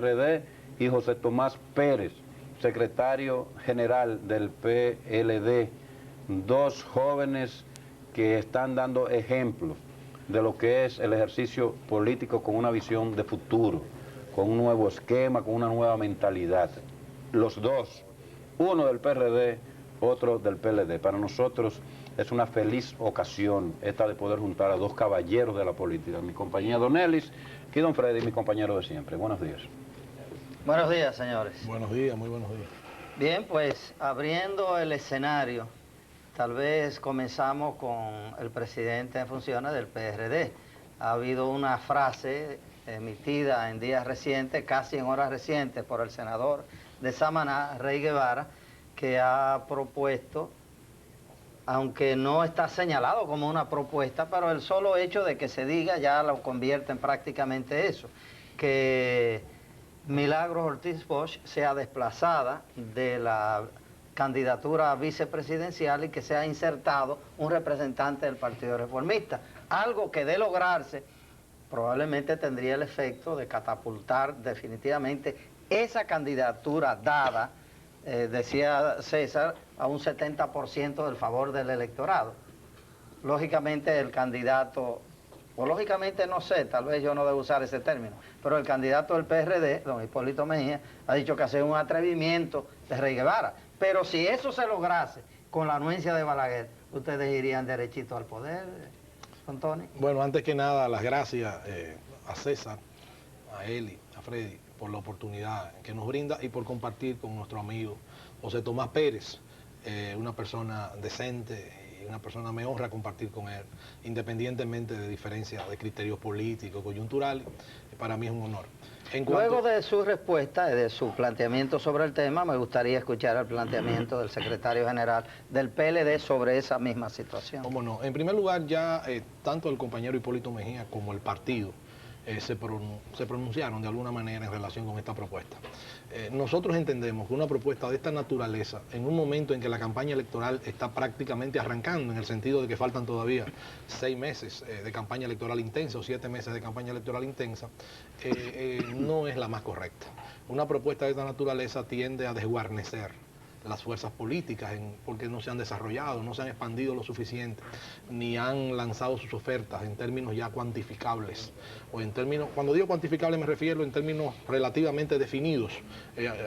PRD, y José Tomás Pérez, secretario general del PLD, dos jóvenes que están dando ejemplos de lo que es el ejercicio político con una visión de futuro, con un nuevo esquema, con una nueva mentalidad. Los dos, uno del PRD, otro del PLD. Para nosotros es una feliz ocasión esta de poder juntar a dos caballeros de la política, mi compañía Don Ellis y Don Freddy, mi compañero de siempre. Buenos días. Buenos días, señores. Buenos días, muy buenos días. Bien, pues abriendo el escenario, tal vez comenzamos con el presidente en funciones del PRD. Ha habido una frase emitida en días recientes, casi en horas recientes, por el senador de Samaná, Rey Guevara, que ha propuesto, aunque no está señalado como una propuesta, pero el solo hecho de que se diga ya lo convierte en prácticamente eso, que Milagros Ortiz Bosch sea desplazada de la candidatura vicepresidencial y que sea insertado un representante del Partido Reformista. Algo que de lograrse probablemente tendría el efecto de catapultar definitivamente esa candidatura dada, decía César, a un 70% del favor del electorado. Lógicamente el candidato, o lógicamente no sé, tal vez yo no debo usar ese término, pero el candidato del PRD, don Hipólito Mejía, ha dicho que hace un atrevimiento de Rey Guevara. Pero si eso se lograse con la anuencia de Balaguer, ¿ustedes irían derechito al poder, Antonio? Bueno, antes que nada, las gracias a César, a Eli, a Freddy, por la oportunidad que nos brinda y por compartir con nuestro amigo José Tomás Pérez, una persona decente y una persona, me honra compartir con él, independientemente de diferencias de criterios políticos, coyunturales, para mí es un honor. Luego de su respuesta, de su planteamiento sobre el tema, me gustaría escuchar el planteamiento del secretario general del PLD sobre esa misma situación. ¿Cómo no? En primer lugar, ya tanto el compañero Hipólito Mejía como el partido se pronunciaron de alguna manera en relación con esta propuesta. Nosotros entendemos que una propuesta de esta naturaleza, en un momento en que la campaña electoral está prácticamente arrancando, en el sentido de que faltan todavía 6 meses de campaña electoral intensa o 7 meses de campaña electoral intensa, no es la más correcta. Una propuesta de esta naturaleza tiende a desguarnecer las fuerzas políticas porque no se han desarrollado, no se han expandido lo suficiente, ni han lanzado sus ofertas en términos ya cuantificables, o en términos, cuando digo cuantificables me refiero en términos relativamente definidos.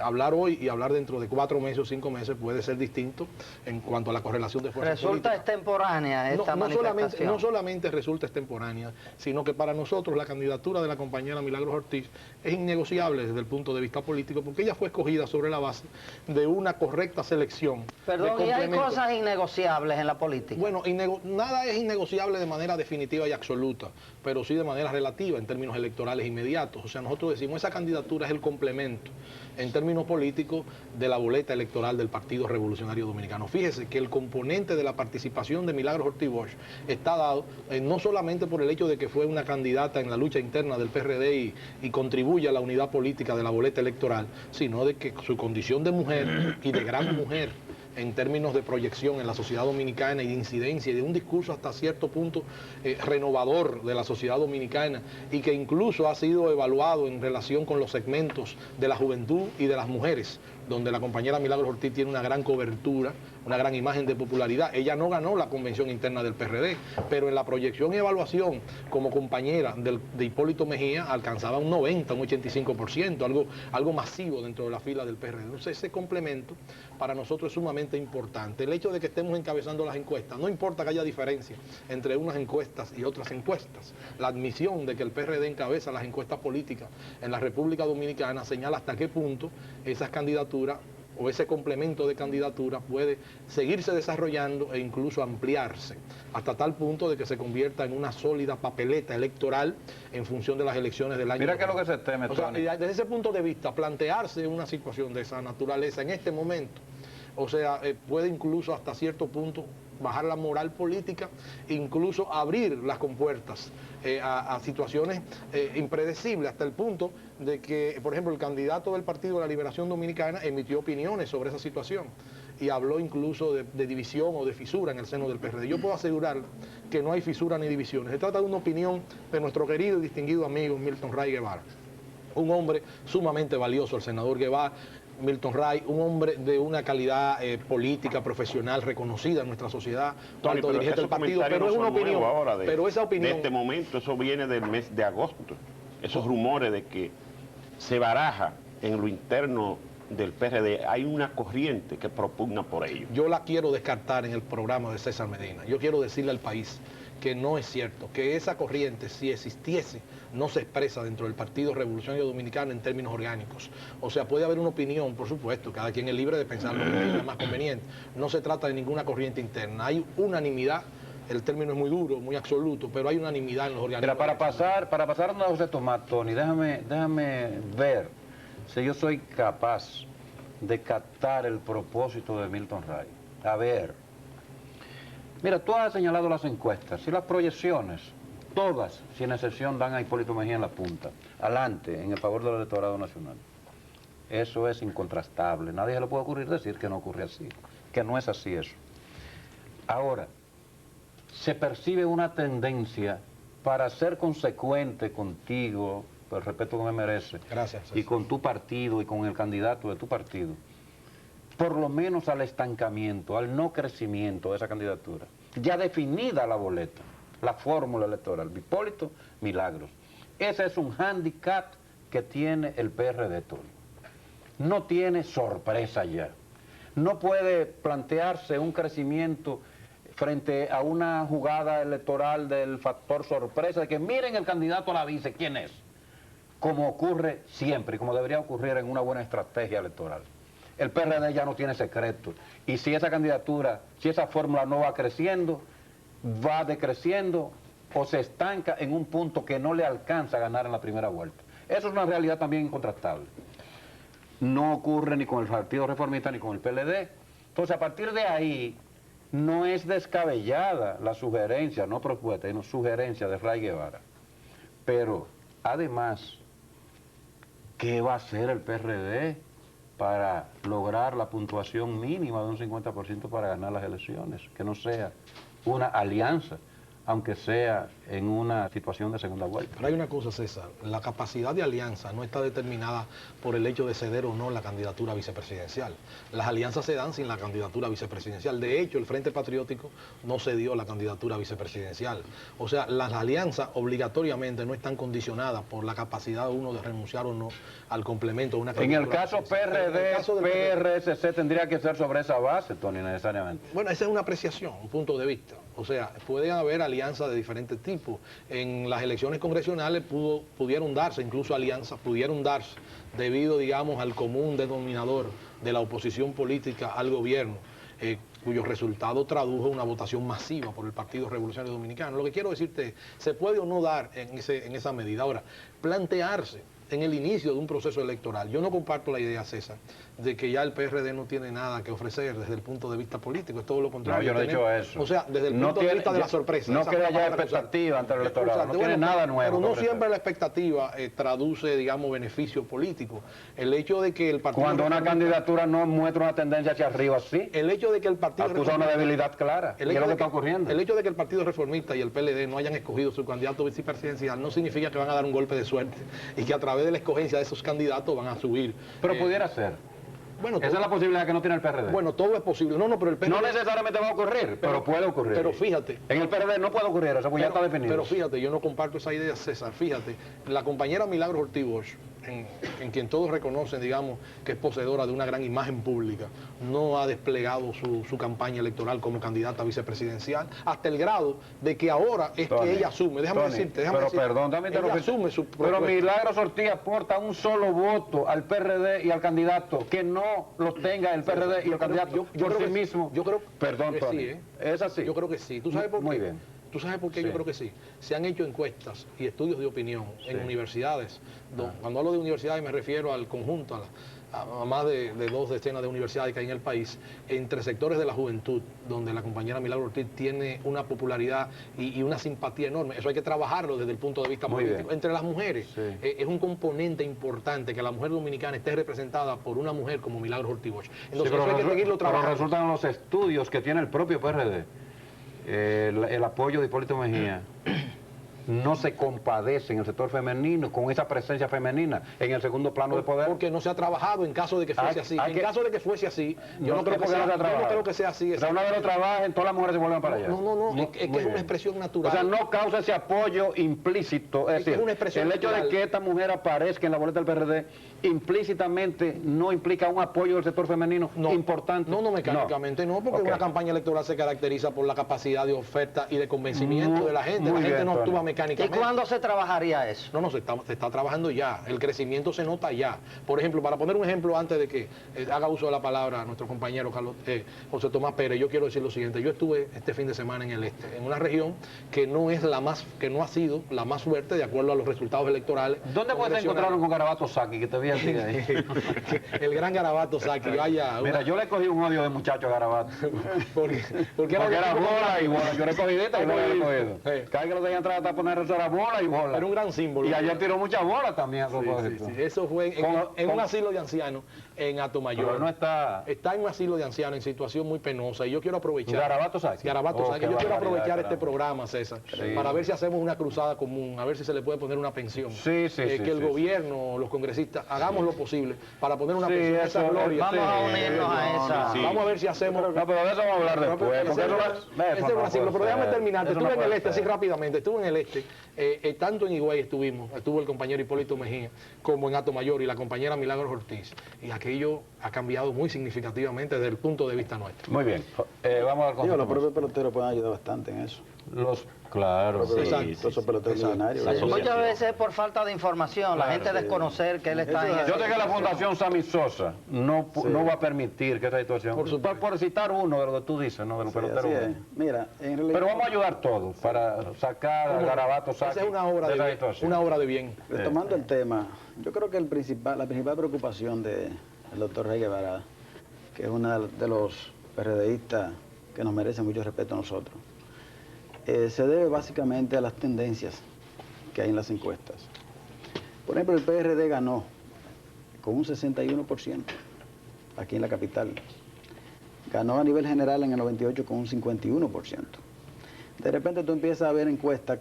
Hablar hoy y hablar dentro de 4 meses o 5 meses puede ser distinto en cuanto a la correlación de fuerzas políticas. Resulta extemporánea esta manifestación. No solamente resulta extemporánea, sino que para nosotros la candidatura de la compañera Milagros Ortiz es innegociable desde el punto de vista político, porque ella fue escogida sobre la base de una correcta selección. Perdón, ¿y hay cosas innegociables en la política? Bueno, nada es innegociable de manera definitiva y absoluta, pero sí de manera relativa en términos electorales inmediatos. O sea, nosotros decimos esa candidatura es el complemento en términos políticos de la boleta electoral del Partido Revolucionario Dominicano. Fíjese que el componente de la participación de Milagros Ortiz Bosch está dado no solamente por el hecho de que fue una candidata en la lucha interna del PRD y contribuye a la unidad política de la boleta electoral, sino de que su condición de mujer y de gran mujer en términos de proyección en la sociedad dominicana y de incidencia y de un discurso hasta cierto punto renovador de la sociedad dominicana, y que incluso ha sido evaluado en relación con los segmentos de la juventud y de las mujeres, donde la compañera Milagros Ortiz tiene una gran cobertura, una gran imagen de popularidad. Ella no ganó la convención interna del PRD, pero en la proyección y evaluación como compañera de Hipólito Mejía alcanzaba un 90, un 85%, algo masivo dentro de la fila del PRD. Entonces ese complemento para nosotros es sumamente importante. El hecho de que estemos encabezando las encuestas, no importa que haya diferencia entre unas encuestas y otras encuestas, la admisión de que el PRD encabeza las encuestas políticas en la República Dominicana señala hasta qué punto esas candidaturas o ese complemento de candidatura puede seguirse desarrollando e incluso ampliarse hasta tal punto de que se convierta en una sólida papeleta electoral en función de las elecciones del año. Mira que es lo que se teme, o sea, desde ese punto de vista, plantearse una situación de esa naturaleza en este momento, o sea, puede incluso hasta cierto punto bajar la moral política, incluso abrir las compuertas a situaciones impredecibles, hasta el punto de que, por ejemplo, el candidato del Partido de la Liberación Dominicana emitió opiniones sobre esa situación y habló incluso de división o de fisura en el seno del PRD. Yo puedo asegurar que no hay fisura ni divisiones. Se trata de una opinión de nuestro querido y distinguido amigo Milton Ray Guevara. Un hombre sumamente valioso, el senador Guevara, Milton Ray, un hombre de una calidad política, profesional, reconocida en nuestra sociedad, Tony, alto dirigente del partido, pero pero es una opinión. Ahora Pero esa opinión... de este momento, eso viene del mes de agosto. Esos rumores de que se baraja en lo interno del PRD, hay una corriente que propugna por ello. Yo la quiero descartar en el programa de César Medina. Yo quiero decirle al país que no es cierto, que esa corriente, si existiese, no se expresa dentro del Partido Revolucionario Dominicano en términos orgánicos. O sea, puede haber una opinión, por supuesto, cada quien es libre de pensar lo que es más conveniente. No se trata de ninguna corriente interna, hay unanimidad. El término es muy duro, muy absoluto, pero hay unanimidad en los organismos. Mira, para pasar a José Tomás, Tony, déjame ver si yo soy capaz de captar el propósito de Milton Ray. A ver, mira, tú has señalado las encuestas y las proyecciones, todas, sin excepción, dan a Hipólito Mejía en la punta, adelante, en el favor del electorado nacional. Eso es incontrastable, nadie se le puede ocurrir decir que no ocurre así, que no es así eso. Ahora, se percibe una tendencia para ser consecuente contigo, por el respeto que me merece, gracias, y con tu partido y con el candidato de tu partido, por lo menos al estancamiento, al no crecimiento de esa candidatura. Ya definida la boleta, la fórmula electoral, Hipólito Milagros. Ese es un hándicap que tiene el PRD, Tony. No tiene sorpresa ya. No puede plantearse un crecimiento frente a una jugada electoral del factor sorpresa, de que miren el candidato a la vice, ¿quién es? Como ocurre siempre, como debería ocurrir en una buena estrategia electoral. El PRD ya no tiene secreto, y si esa candidatura, si esa fórmula no va creciendo, va decreciendo o se estanca en un punto que no le alcanza a ganar en la primera vuelta. Eso es una realidad también incontrastable. No ocurre ni con el Partido Reformista ni con el PLD. Entonces, a partir de ahí, no es descabellada la sugerencia, no propuesta, sino sugerencia de Ray Guevara. Pero, además, ¿qué va a hacer el PRD para lograr la puntuación mínima de un 50% para ganar las elecciones? Que no sea una alianza, aunque sea en una situación de segunda vuelta. Pero hay una cosa, César, la capacidad de alianza no está determinada por el hecho de ceder o no la candidatura vicepresidencial. Las alianzas se dan sin la candidatura vicepresidencial. De hecho, el Frente Patriótico no cedió la candidatura vicepresidencial. O sea, las alianzas obligatoriamente no están condicionadas por la capacidad de uno de renunciar o no al complemento de una candidatura. En el caso PRD, PRSC tendría que ser sobre esa base, Tony, necesariamente. Bueno, esa es una apreciación, un punto de vista. O sea, pueden haber alianzas de diferentes tipos. En las elecciones congresionales pudieron darse, incluso alianzas pudieron darse, debido, digamos, al común denominador de la oposición política al gobierno, cuyo resultado tradujo una votación masiva por el Partido Revolucionario Dominicano. Lo que quiero decirte, se puede o no dar en esa medida. Ahora, plantearse en el inicio de un proceso electoral. Yo no comparto la idea, César, de que ya el PRD no tiene nada que ofrecer desde el punto de vista político, es todo lo contrario. No, yo no he dicho eso. O sea, desde el punto de vista de la sorpresa. No crea ya expectativa ante el electorado, no tiene nada nuevo. Pero no siempre la expectativa traduce, digamos, beneficio político. El hecho de que el partido... Cuando una candidatura no muestra una tendencia hacia arriba, sí. El hecho de que el partido... acusa una debilidad clara, y es lo que está ocurriendo. El hecho de que el Partido Reformista y el PLD no hayan escogido su candidato vicepresidencial no significa que van a dar un golpe de suerte y que a través de la escogencia de esos candidatos van a subir. Pero pudiera ser. Bueno, esa es la posibilidad que no tiene el PRD. Bueno, todo es posible. No, pero el PRD... No necesariamente va a ocurrir, pero puede ocurrir. Pero fíjate... En el PRD no puede ocurrir eso, porque ya está definido. Pero fíjate, yo no comparto esa idea, César. Fíjate, la compañera Milagros Ortiz Bosch, en quien todos reconocen, digamos, que es poseedora de una gran imagen pública, no ha desplegado su campaña electoral como candidata vicepresidencial, hasta el grado de que ahora es Tony, que ella asume, déjame decirte, perdón, ella asume su propuesta. Pero Milagros Ortiz aporta un solo voto al PRD y al candidato, que no los tenga el PRD y el candidato por sí mismo. Yo creo perdón, Tony, sí, es así. Yo creo que sí. ¿Tú sabes por qué? Muy bien. ¿Tú sabes por qué yo creo que sí? Se han hecho encuestas y estudios de opinión en universidades. Cuando hablo de universidades me refiero al conjunto, a más de 2 decenas de universidades que hay en el país, entre sectores de la juventud, donde la compañera Milagros Ortiz tiene una popularidad y una simpatía enorme. Eso hay que trabajarlo desde el punto de vista político. Entre las mujeres, es un componente importante que la mujer dominicana esté representada por una mujer como Milagros Ortiz Bosch. Entonces eso hay que seguirlo trabajando. Pero resultan los estudios que tiene el propio PRD. El apoyo de Hipólito Mejía no se compadece en el sector femenino con esa presencia femenina en el segundo plano de poder? Porque no se ha trabajado en caso de que fuese así. En caso de que fuese así, yo no creo que sea así. O sea, una vez lo trabajen, todas las mujeres se vuelven para allá. No, es que es una expresión natural. O sea, no causa ese apoyo implícito. Es decir, una expresión el hecho natural. de que esta mujer aparezca en la boleta del PRD implícitamente no implica un apoyo del sector femenino importante. No, mecánicamente no, porque una campaña electoral se caracteriza por la capacidad de oferta y de convencimiento de la gente. La gente no actúa mecánicamente. ¿Y cuándo se trabajaría eso? No, se está trabajando ya. El crecimiento se nota ya. Por ejemplo, para poner un ejemplo antes de que haga uso de la palabra nuestro compañero José Tomás Pérez, yo quiero decir lo siguiente. Yo estuve este fin de semana en el este, en una región que no ha sido la más fuerte de acuerdo a los resultados electorales. ¿Dónde puedes encontrarlo con Garabato Saki, que te vi así ahí? El gran Garabato Saki, vaya. Mira, yo le cogí un odio de muchacho a Garabato. porque era bola y bola. Yo le cogí de esta y no le he cogido. Cada vez que lo dejan entrar a poner eso era bola y bola. Era un gran símbolo. Y ayer tiró muchas bolas también a propósito. Sí. Eso fue en un asilo de ancianos en Atomayor. Pero no está en un asilo de ancianos en situación muy penosa y yo quiero aprovechar. Garabato Saki. Yo quiero aprovechar este programa, César, para ver si hacemos una cruzada común, a ver si se le puede poner una pensión. Que el gobierno, los congresistas, hagamos lo posible para poner una pensión a esa gloria. Vamos a unirnos a esa. Vamos a ver si hacemos. No, pero de eso vamos a hablar después. Pero déjame terminar. Estuve en el este, así rápidamente. Estuve en el este, tanto en Higüey estuvo el compañero Hipólito Mejía, como en Atomayor y la compañera Milagros Ortiz. Y aquello ha cambiado muy significativamente desde el punto de vista nuestro. Muy bien. Vamos a ver con los propios peloteros pueden ayudar bastante en eso. Claro, esos peloteros millonarios. Muchas veces por falta de información, la gente desconocer que él está en... Yo sé que la Fundación Sammy Sosa no va a permitir que esta situación, por citar uno de lo que tú dices, ¿no? De los peloteros. Mira, en realidad, pero vamos a ayudar todos para sacar a Garabato Saki. Esa es una obra de bien. Retomando el tema, yo creo que la principal preocupación del doctor Rey Guevara, que es uno de los PRDistas que nos merece mucho respeto a nosotros, se debe básicamente a las tendencias que hay en las encuestas. Por ejemplo, el PRD ganó con un 61% aquí en la capital. Ganó a nivel general en el 98 con un 51%. De repente tú empiezas a ver encuestas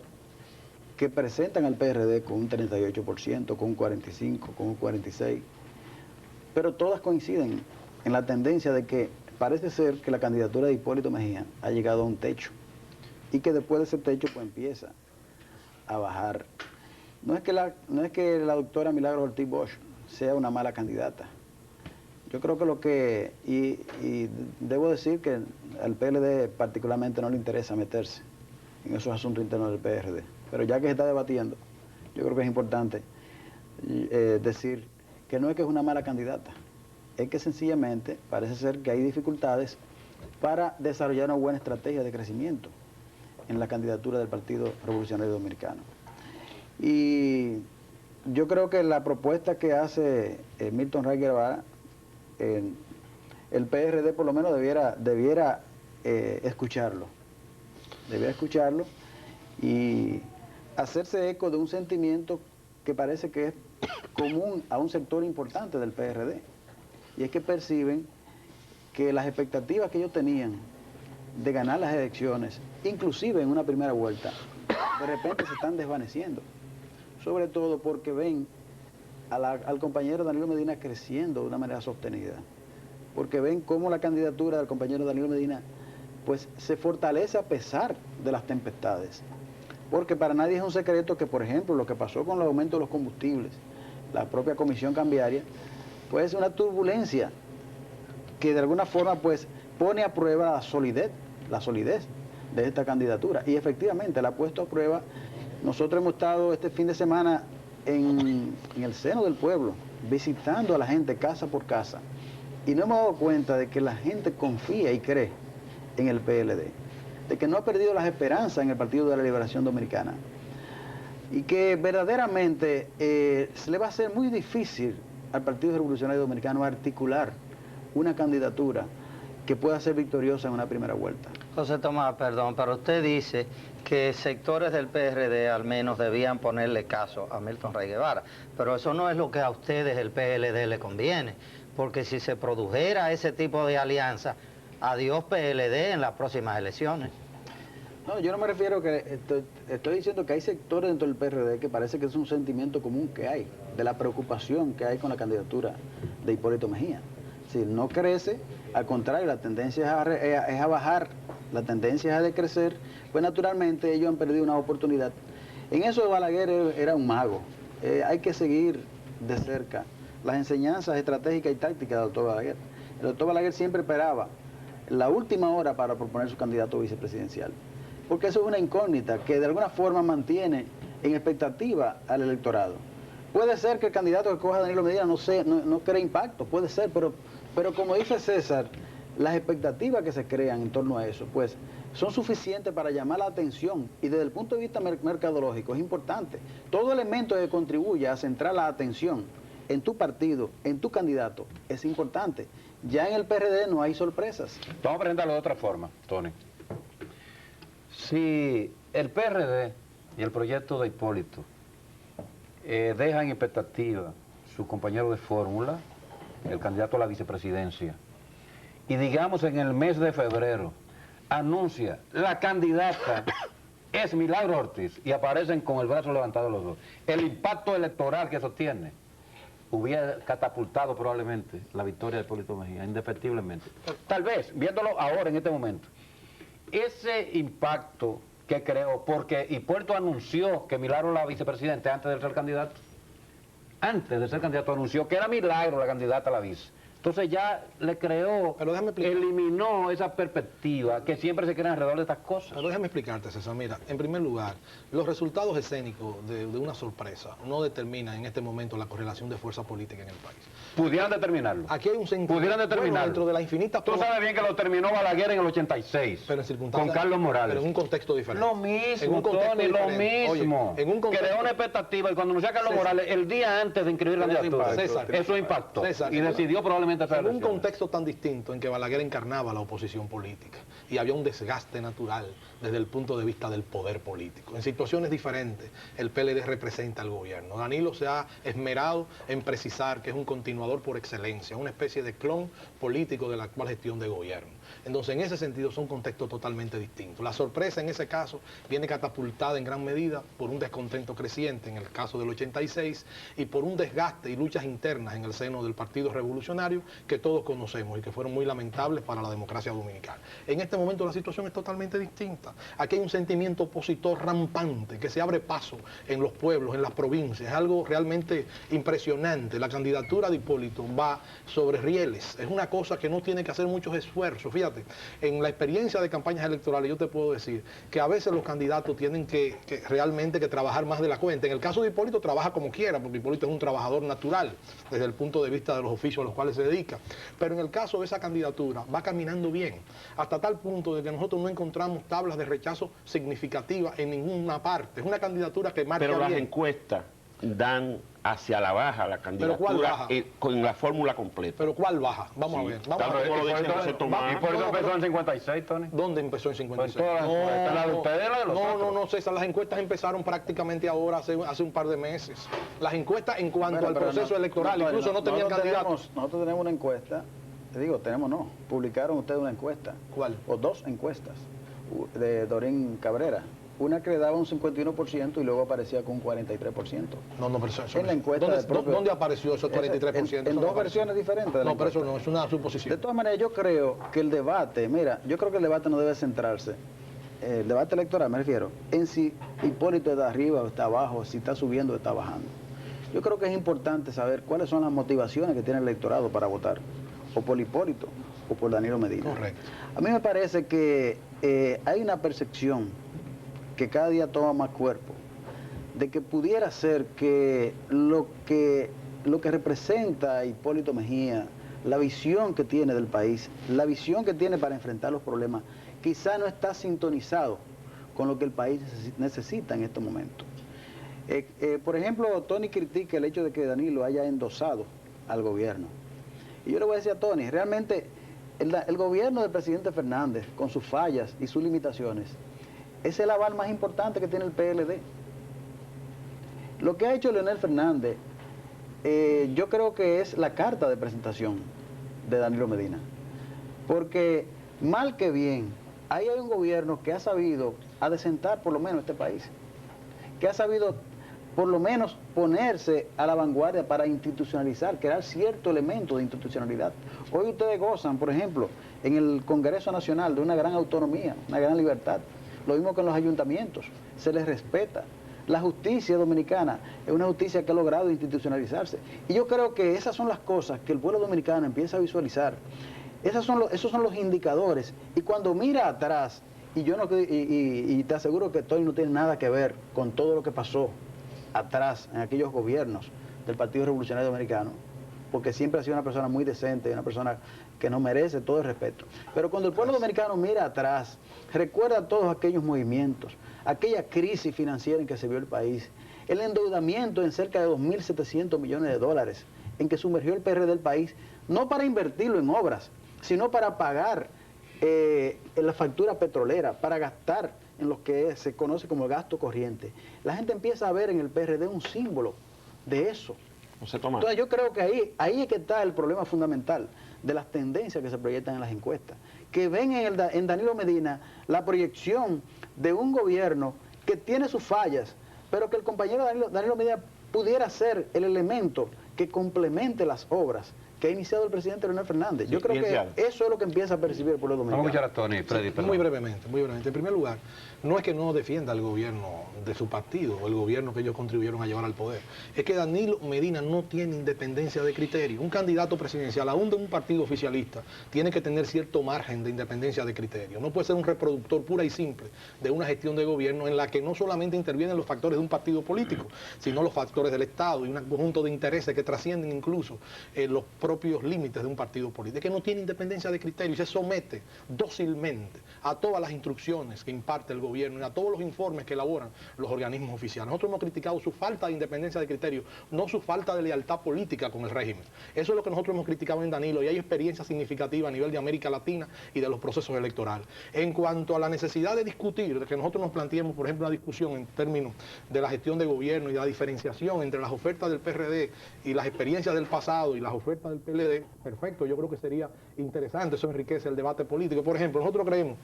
que presentan al PRD con un 38%, con un 45%, con un 46%, pero todas coinciden en la tendencia de que parece ser que la candidatura de Hipólito Mejía ha llegado a un techo y que después de ese techo pues empieza a bajar. No es que la doctora Milagros Ortiz Bosch sea una mala candidata. Yo creo que y debo decir que al PLD particularmente no le interesa meterse en esos asuntos internos del PRD. Pero ya que se está debatiendo, yo creo que es importante decir que no es que es una mala candidata, es que sencillamente parece ser que hay dificultades para desarrollar una buena estrategia de crecimiento en la candidatura del Partido Revolucionario Dominicano. Y yo creo que la propuesta que hace Milton Ray Guevara, el PRD por lo menos debiera escucharlo. Debiera escucharlo y hacerse eco de un sentimiento que parece que es común a un sector importante del PRD. Y es que perciben que las expectativas que ellos tenían de ganar las elecciones, inclusive en una primera vuelta, de repente se están desvaneciendo. Sobre todo porque ven al compañero Danilo Medina creciendo de una manera sostenida. Porque ven cómo la candidatura del compañero Danilo Medina pues se fortalece a pesar de las tempestades. Porque para nadie es un secreto que, por ejemplo, lo que pasó con el aumento de los combustibles, la propia comisión cambiaria, pues es una turbulencia que de alguna forma pues pone a prueba la solidez de esta candidatura. Y efectivamente la ha puesto a prueba. Nosotros hemos estado este fin de semana en el seno del pueblo, visitando a la gente casa por casa. Y nos hemos dado cuenta de que la gente confía y cree en el PLD, de que no ha perdido las esperanzas en el Partido de la Liberación Dominicana. Y que verdaderamente se le va a hacer muy difícil al Partido Revolucionario Dominicano articular una candidatura que pueda ser victoriosa en una primera vuelta. José Tomás, perdón, pero usted dice que sectores del PRD al menos debían ponerle caso a Milton Ray Guevara, pero eso no es lo que a ustedes el PLD le conviene, porque si se produjera ese tipo de alianza, adiós PLD en las próximas elecciones. No, yo no me refiero que estoy diciendo que hay sectores dentro del PRD que parece que es un sentimiento común que hay, de la preocupación que hay con la candidatura de Hipólito Mejía. Si no crece, al contrario, la tendencia es a bajar, la tendencia es a decrecer, pues naturalmente ellos han perdido una oportunidad. En eso Balaguer era un mago. Hay que seguir de cerca las enseñanzas estratégicas y tácticas del doctor Balaguer. El doctor Balaguer siempre esperaba la última hora para proponer su candidato vicepresidencial, porque eso es una incógnita que de alguna forma mantiene en expectativa al electorado. Puede ser que el candidato que coja Danilo Medina no cree impacto, puede ser, pero como dice César, las expectativas que se crean en torno a eso, pues son suficientes para llamar la atención, y desde el punto de vista mercadológico es importante. Todo elemento que contribuya a centrar la atención en tu partido, en tu candidato, es importante. Ya en el PRD no hay sorpresas. Vamos a presentarlo de otra forma, Tony. Si el PRD y el proyecto de Hipólito dejan en expectativa su compañero de fórmula, el candidato a la vicepresidencia, y digamos en el mes de febrero anuncia la candidata es Milagro Ortiz y aparecen con el brazo levantado los dos, el impacto electoral que eso tiene hubiera catapultado probablemente la victoria de Hipólito Mejía, indefectiblemente. Tal vez, viéndolo ahora, en este momento, ese impacto que creó, porque Hipólito anunció que Milagro era la vicepresidente antes de ser candidato, anunció que era Milagro la candidata a la vice. Entonces ya le creó, eliminó esa perspectiva que siempre se crea alrededor de estas cosas. Pero déjame explicarte, César. Mira, en primer lugar, los resultados escénicos de una sorpresa no determinan en este momento la correlación de fuerza política en el país. Pudieran determinarlo. Aquí hay un sentido. Pudieran determinarlo. Bueno, dentro de la infinita... Tú sabes bien que lo terminó Balaguer en el 86. Pero en circunstancias... Con Carlos Morales. Pero en un contexto diferente. Lo mismo, Tony, lo mismo. Oye, en un contexto... Creó una expectativa y cuando anunció a Carlos Morales, el día antes de inscribir candidatura, eso impactó. César, y decidió probablemente hacer en un contexto tan distinto en que Balaguer encarnaba la oposición política y había un desgaste natural desde el punto de vista del poder político. En situaciones diferentes, el PLD representa al gobierno. Danilo se ha esmerado en precisar que es un continuador por excelencia, una especie de clon político de la actual gestión de gobierno. Entonces, en ese sentido, son contextos totalmente distintos. La sorpresa en ese caso viene catapultada en gran medida por un descontento creciente en el caso del 86 y por un desgaste y luchas internas en el seno del Partido Revolucionario que todos conocemos y que fueron muy lamentables para la democracia dominicana. En este momento la situación es totalmente distinta. Aquí hay un sentimiento opositor rampante que se abre paso en los pueblos, en las provincias. Es algo realmente impresionante. La candidatura de Hipólito va sobre rieles. Es una cosa que no tiene que hacer muchos esfuerzos. Fíjate, en la experiencia de campañas electorales yo te puedo decir que a veces los candidatos tienen que realmente trabajar más de la cuenta. En el caso de Hipólito trabaja como quiera, porque Hipólito es un trabajador natural desde el punto de vista de los oficios a los cuales se dedica. Pero en el caso de esa candidatura va caminando bien, hasta tal punto de que nosotros no encontramos tablas de rechazo significativas en ninguna parte. Es una candidatura que marcha bien. Pero las encuestas dan hacia la baja la candidatura. ¿Pero cuál baja? Con la fórmula completa. ¿Pero cuál baja? Vamos a ver. Vamos a ver. ¿Y por eso empezó en 56, Tony? ¿Dónde empezó en 56? Pues todas las encuestas, la de ustedes, la de los otros. No, César, las encuestas empezaron prácticamente ahora, hace un par de meses. Las encuestas en cuanto al proceso electoral, incluso no tenían candidatos. Nosotros tenemos una encuesta, te digo, publicaron ustedes una encuesta. ¿Cuál? O dos encuestas, de Dorín Cabrera. Una que le daba un 51% y luego aparecía con un 43%. No, pero eso en la encuesta ¿Dónde apareció esos 43%? En dos versiones diferentes de la pero eso no, es una suposición. De todas maneras, yo creo que el debate, yo creo que el debate no debe centrarse, el debate electoral me refiero, en si Hipólito está arriba o está abajo, si está subiendo o está bajando. Yo creo que es importante saber cuáles son las motivaciones que tiene el electorado para votar, o por Hipólito o por Danilo Medina. Correcto. A mí me parece que hay una percepción que cada día toma más cuerpo, de que pudiera ser que lo que representa Hipólito Mejía, la visión que tiene del país, la visión que tiene para enfrentar los problemas, quizá no está sintonizado con lo que el país necesita en estos momentos. Por ejemplo, Tony critica el hecho de que Danilo haya endosado al gobierno. Y yo le voy a decir a Tony, realmente el gobierno del presidente Fernández, con sus fallas y sus limitaciones, es el aval más importante que tiene el PLD. Lo que ha hecho Leonel Fernández, yo creo que es la carta de presentación de Danilo Medina. Porque, mal que bien, ahí hay un gobierno que ha sabido adecentar por lo menos este país, que ha sabido por lo menos ponerse a la vanguardia para institucionalizar, crear cierto elemento de institucionalidad. Hoy ustedes gozan, por ejemplo, en el Congreso Nacional de una gran autonomía, una gran libertad. Lo mismo que en los ayuntamientos, se les respeta. La justicia dominicana es una justicia que ha logrado institucionalizarse. Y yo creo que esas son las cosas que el pueblo dominicano empieza a visualizar. Esos son los indicadores. Y cuando mira atrás, y te aseguro que Tony no tiene nada que ver con todo lo que pasó atrás en aquellos gobiernos del Partido Revolucionario Dominicano, porque siempre ha sido una persona muy decente, una persona que nos merece todo el respeto. Pero cuando el pueblo dominicano mira atrás, recuerda todos aquellos movimientos, aquella crisis financiera en que se vio el país, el endeudamiento en cerca de 2.700 millones de dólares en que sumergió el PRD del país, no para invertirlo en obras, sino para pagar la factura petrolera, para gastar en lo que se conoce como el gasto corriente. La gente empieza a ver en el PRD un símbolo de eso. Entonces yo creo que ahí es que está el problema fundamental de las tendencias que se proyectan en las encuestas, que ven en Danilo Medina la proyección de un gobierno que tiene sus fallas, pero que el compañero Danilo Medina pudiera ser el elemento que complemente las obras que ha iniciado el presidente Leonel Fernández. Yo creo que eso es lo que empieza a percibir el pueblo dominicano. Vamos a escuchar a Tony, Freddy. Muy brevemente, muy brevemente. En primer lugar, no es que no defienda el gobierno de su partido o el gobierno que ellos contribuyeron a llevar al poder. Es que Danilo Medina no tiene independencia de criterio. Un candidato presidencial, aún de un partido oficialista, tiene que tener cierto margen de independencia de criterio. No puede ser un reproductor pura y simple de una gestión de gobierno en la que no solamente intervienen los factores de un partido político, sino los factores del Estado y un conjunto de intereses que trascienden incluso los propios límites de un partido político, que no tiene independencia de criterio y se somete dócilmente a todas las instrucciones que imparte el gobierno y a todos los informes que elaboran los organismos oficiales. Nosotros hemos criticado su falta de independencia de criterio, no su falta de lealtad política con el régimen. Eso es lo que nosotros hemos criticado en Danilo, y hay experiencia significativa a nivel de América Latina y de los procesos electorales. En cuanto a la necesidad de discutir, de que nosotros nos planteemos, por ejemplo, una discusión en términos de la gestión de gobierno y de la diferenciación entre las ofertas del PRD y las experiencias del pasado y las ofertas del PLD, perfecto, yo creo que sería interesante, eso enriquece el debate político. Por ejemplo, nosotros creemos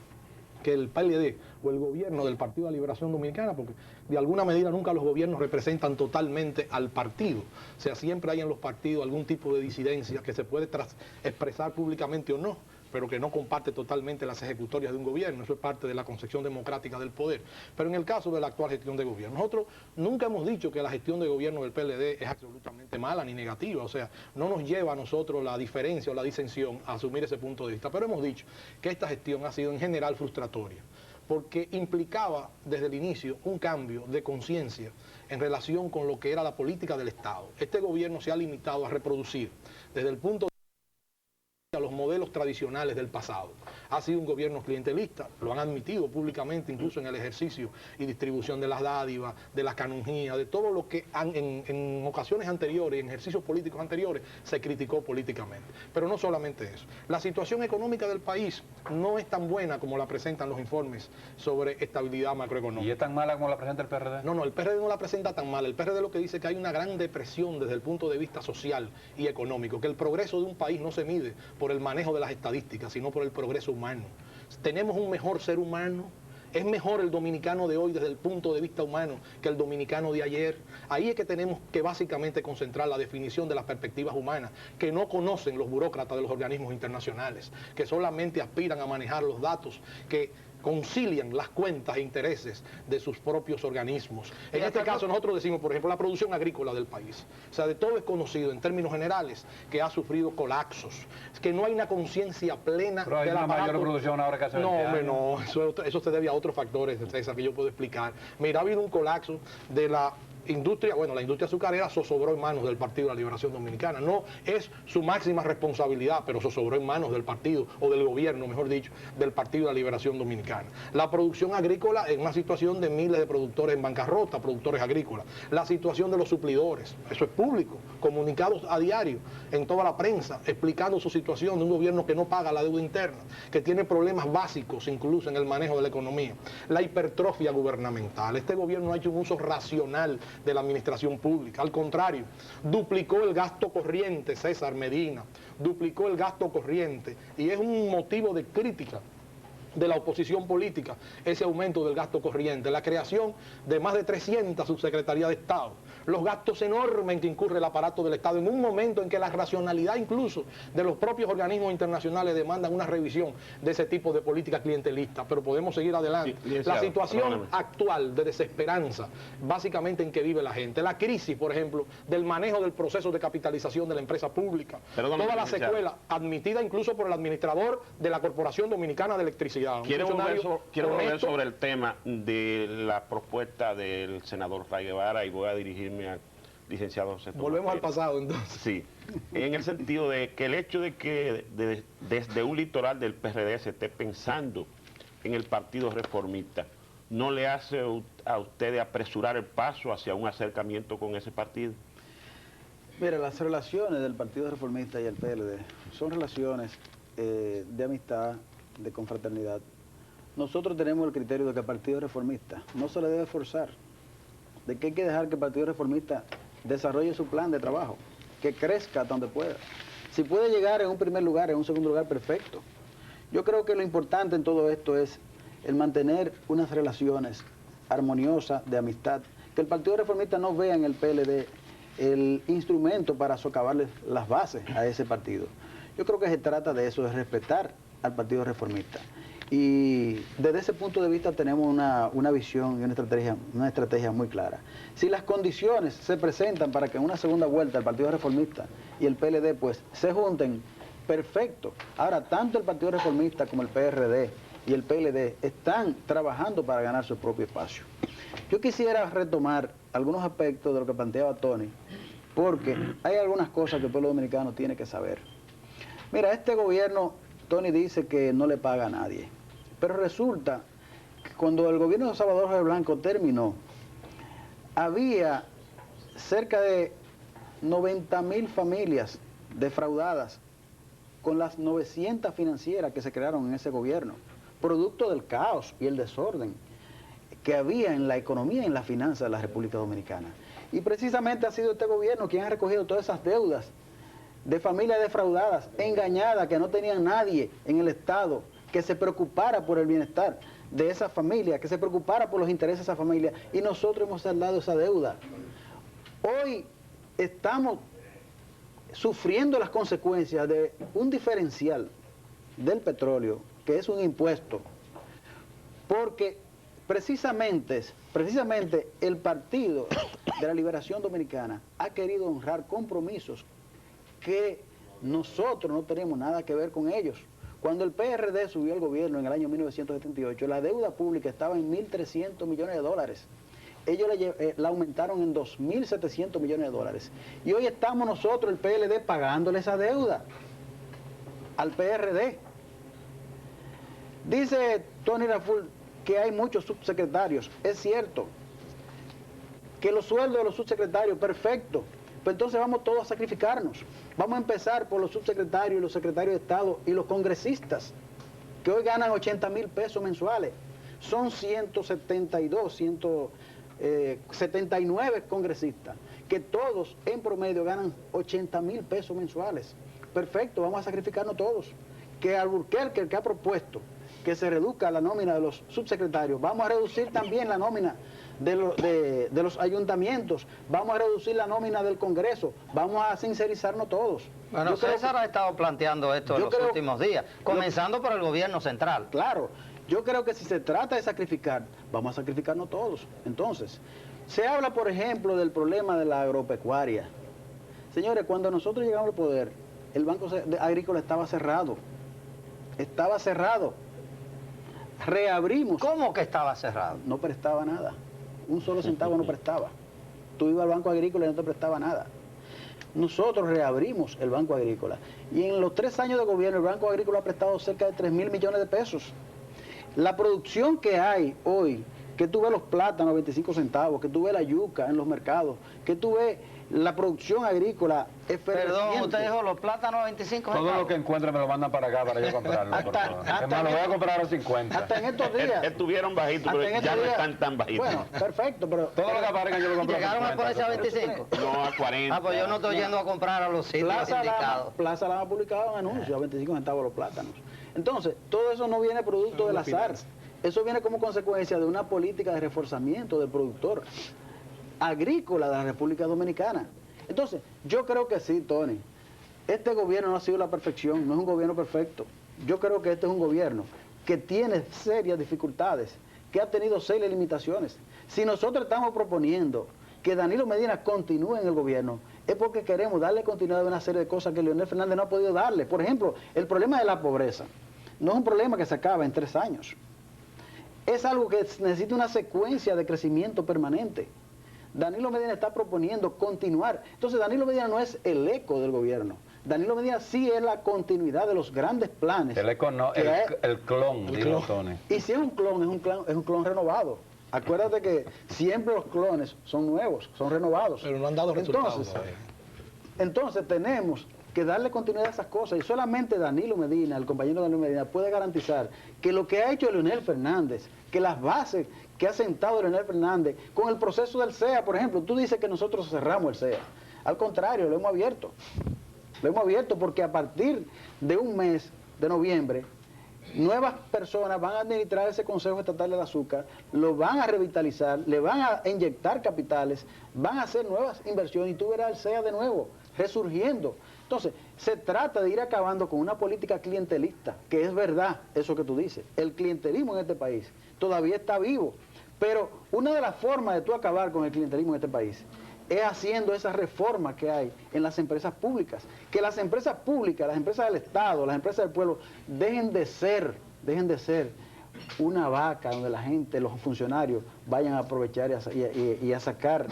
que el PLD o el gobierno del Partido de Liberación Dominicana, porque de alguna medida nunca los gobiernos representan totalmente al partido, o sea, siempre hay en los partidos algún tipo de disidencia que se puede expresar públicamente o no, pero que no comparte totalmente las ejecutorias de un gobierno. Eso es parte de la concepción democrática del poder. Pero en el caso de la actual gestión de gobierno, nosotros nunca hemos dicho que la gestión de gobierno del PLD es absolutamente mala ni negativa, o sea, no nos lleva a nosotros la diferencia o la disensión a asumir ese punto de vista, pero hemos dicho que esta gestión ha sido en general frustratoria, porque implicaba desde el inicio un cambio de conciencia en relación con lo que era la política del Estado. Este gobierno se ha limitado a reproducir desde el punto de a los modelos tradicionales del pasado. Ha sido un gobierno clientelista, lo han admitido públicamente, incluso en el ejercicio y distribución de las dádivas, de la canonjía, de todo lo que en ocasiones anteriores, en ejercicios políticos anteriores, se criticó políticamente. Pero no solamente eso. La situación económica del país no es tan buena como la presentan los informes sobre estabilidad macroeconómica. ¿Y es tan mala como la presenta el PRD? No, el PRD no la presenta tan mal. El PRD lo que dice que hay una gran depresión desde el punto de vista social y económico, que el progreso de un país no se mide por el manejo de las estadísticas, sino por el progreso humano. Tenemos un mejor ser humano. Es mejor el dominicano de hoy desde el punto de vista humano que el dominicano de ayer. Ahí es que tenemos que básicamente concentrar la definición de las perspectivas humanas, que no conocen los burócratas de los organismos internacionales, que solamente aspiran a manejar los datos, que concilian las cuentas e intereses de sus propios organismos. En este caso nosotros decimos, por ejemplo, la producción agrícola del país. O sea, de todo es conocido en términos generales que ha sufrido colapsos, que no hay una conciencia plena. Pero hay una mayor producción ahora que hace 20 años. No, hombre, no, eso se debe a otros factores, César, que yo puedo explicar. Mira, ha habido un colapso de la industria, bueno, la industria azucarera zozobró en manos del Partido de la Liberación Dominicana. No es su máxima responsabilidad, pero zozobró en manos del partido, o del gobierno, mejor dicho, del Partido de la Liberación Dominicana. La producción agrícola en una situación de miles de productores en bancarrota, productores agrícolas. La situación de los suplidores, eso es público, comunicados a diario en toda la prensa, explicando su situación de un gobierno que no paga la deuda interna, que tiene problemas básicos incluso en el manejo de la economía. La hipertrofia gubernamental. Este gobierno ha hecho un uso racional de la administración pública. Al contrario, duplicó el gasto corriente, César Medina, duplicó el gasto corriente, y es un motivo de crítica de la oposición política ese aumento del gasto corriente, la creación de más de 300 subsecretarías de Estado, los gastos enormes en que incurre el aparato del Estado, en un momento en que la racionalidad incluso de los propios organismos internacionales demandan una revisión de ese tipo de política clientelista, pero podemos seguir adelante. Sí, la situación actual de desesperanza, básicamente en que vive la gente, la crisis, por ejemplo, del manejo del proceso de capitalización de la empresa pública, toda la secuela admitida incluso por el administrador de la Corporación Dominicana de Electricidad. Quiero volver sobre el tema de la propuesta del senador Ray Guevara y voy a dirigirme al licenciado José Tomás. Volvemos al pasado entonces. Sí, en el sentido de que el hecho de que desde un litoral del PRD se esté pensando en el Partido Reformista, ¿no le hace a usted apresurar el paso hacia un acercamiento con ese partido? Mira, las relaciones del Partido Reformista y el PLD son relaciones de amistad, de confraternidad. Nosotros tenemos el criterio de que al Partido Reformista no se le debe forzar, de que hay que dejar que el Partido Reformista desarrolle su plan de trabajo, que crezca donde pueda. Si puede llegar en un primer lugar, en un segundo lugar, perfecto. Yo creo que lo importante en todo esto es el mantener unas relaciones armoniosas de amistad, que el Partido Reformista no vea en el PLD el instrumento para socavarle las bases a ese partido. Yo creo que se trata de eso, de respetar al Partido Reformista. Y desde ese punto de vista tenemos una visión y una estrategia muy clara. Si las condiciones se presentan para que en una segunda vuelta el Partido Reformista y el PLD pues se junten, perfecto. Ahora, tanto el Partido Reformista como el PRD y el PLD están trabajando para ganar su propio espacio. Yo quisiera retomar algunos aspectos de lo que planteaba Tony, porque hay algunas cosas que el pueblo dominicano tiene que saber. Mira, este gobierno, Tony dice que no le paga a nadie, pero resulta que cuando el gobierno de Salvador Jorge Blanco terminó, había cerca de 90.000 familias defraudadas con las 900 financieras que se crearon en ese gobierno, producto del caos y el desorden que había en la economía y en la finanza de la República Dominicana. Y precisamente ha sido este gobierno quien ha recogido todas esas deudas de familias defraudadas, engañadas, que no tenían nadie en el Estado que se preocupara por el bienestar de esa familia, que se preocupara por los intereses de esa familia, y nosotros hemos saldado esa deuda. Hoy estamos sufriendo las consecuencias de un diferencial del petróleo, que es un impuesto, porque precisamente el Partido de la Liberación Dominicana ha querido honrar compromisos que nosotros no tenemos nada que ver con ellos. Cuando el PRD subió al gobierno en el año 1978, la deuda pública estaba en 1.300 millones de dólares. Ellos la aumentaron en 2.700 millones de dólares. Y hoy estamos nosotros, el PLD, pagándole esa deuda al PRD. Dice Tony Raful que hay muchos subsecretarios. Es cierto que los sueldos de los subsecretarios, perfecto. Pues entonces vamos todos a sacrificarnos. Vamos a empezar por los subsecretarios y los secretarios de Estado y los congresistas, que hoy ganan 80.000 pesos mensuales. Son 179 congresistas, que todos en promedio ganan 80.000 pesos mensuales. Perfecto, vamos a sacrificarnos todos. Que Alburquerque, el que ha propuesto que se reduzca la nómina de los subsecretarios, vamos a reducir también la nómina de los ayuntamientos, vamos a reducir la nómina del Congreso, vamos a sincerizarnos todos. Bueno, César ha estado planteando esto en los últimos días, comenzando por el gobierno central. Claro, yo creo que si se trata de sacrificar, vamos a sacrificarnos todos. Entonces, se habla, por ejemplo, del problema de la agropecuaria. Señores, cuando nosotros llegamos al poder, el Banco Agrícola estaba cerrado. Estaba cerrado. Reabrimos. ¿Cómo que estaba cerrado? No prestaba nada. Un solo centavo no prestaba. Tú ibas al Banco Agrícola y no te prestaba nada. Nosotros reabrimos el Banco Agrícola. Y en los 3 años de gobierno, el Banco Agrícola ha prestado cerca de 3.000 millones de pesos. La producción que hay hoy, que tú ves los plátanos a 25 centavos, que tú ves la yuca en los mercados, que tú ves la producción agrícola efervesciente. Perdón, usted dijo los plátanos a 25 centavos. Todo lo que encuentre me lo mandan para acá para yo comprarlo. Es más, lo voy a comprar a 50. Hasta en estos días. Estuvieron bajitos, pero ya no están tan bajitos. Bueno, perfecto, pero todo lo que aparezca yo lo compro. ¿Llegaron a ponerse a 25? No, a 40. Ah, pues yo no estoy yendo a comprar a los sitios indicados. Plaza la ha publicado en anuncios, a 25 centavos los plátanos. Entonces, todo eso no viene producto del azar. Eso viene como consecuencia de una política de reforzamiento del productor agrícola de la República Dominicana. Entonces, yo creo que sí, Tony. Este gobierno no ha sido la perfección, no es un gobierno perfecto. Yo creo que este es un gobierno que tiene serias dificultades, que ha tenido serias limitaciones. Si nosotros estamos proponiendo que Danilo Medina continúe en el gobierno, es porque queremos darle continuidad a una serie de cosas que Leonel Fernández no ha podido darle. Por ejemplo, el problema de la pobreza no es un problema que se acaba en 3 años. Es algo que necesita una secuencia de crecimiento permanente. Danilo Medina está proponiendo continuar. Entonces, Danilo Medina no es el eco del gobierno. Danilo Medina sí es la continuidad de los grandes planes. El eco no, el clon, digo, Tony. Y si es un clon, es un clon renovado. Acuérdate que siempre los clones son nuevos, son renovados. Pero no han dado resultados. Entonces tenemos que darle continuidad a esas cosas. Y solamente Danilo Medina, el compañero Danilo Medina, puede garantizar que lo que ha hecho Leonel Fernández, que las bases que ha sentado Leonel Fernández con el proceso del CEA, por ejemplo, tú dices que nosotros cerramos el CEA. Al contrario, lo hemos abierto. Lo hemos abierto porque a partir de un mes de noviembre, nuevas personas van a administrar ese Consejo Estatal del Azúcar, lo van a revitalizar, le van a inyectar capitales, van a hacer nuevas inversiones y tú verás el CEA de nuevo, resurgiendo. Entonces, se trata de ir acabando con una política clientelista, que es verdad eso que tú dices. El clientelismo en este país todavía está vivo, pero una de las formas de tú acabar con el clientelismo en este país es haciendo esas reformas que hay en las empresas públicas. Que las empresas públicas, las empresas del Estado, las empresas del pueblo, dejen de ser una vaca donde la gente, los funcionarios, vayan a aprovechar y a sacar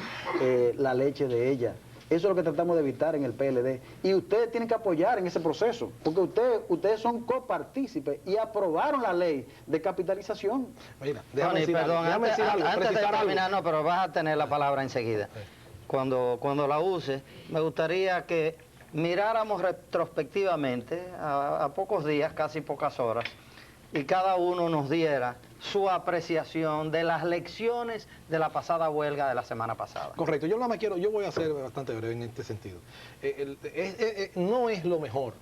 la leche de ella. Eso es lo que tratamos de evitar en el PLD. Y ustedes tienen que apoyar en ese proceso, porque ustedes son copartícipes y aprobaron la ley de capitalización. Mira, Tony, perdón, antes de terminar, no, pero vas a tener la palabra enseguida. Okay. Cuando la use, me gustaría que miráramos retrospectivamente a pocos días, casi pocas horas, y cada uno nos diera su apreciación de las lecciones de la pasada huelga de la semana pasada. Correcto, yo voy a ser bastante breve en este sentido. No es lo mejor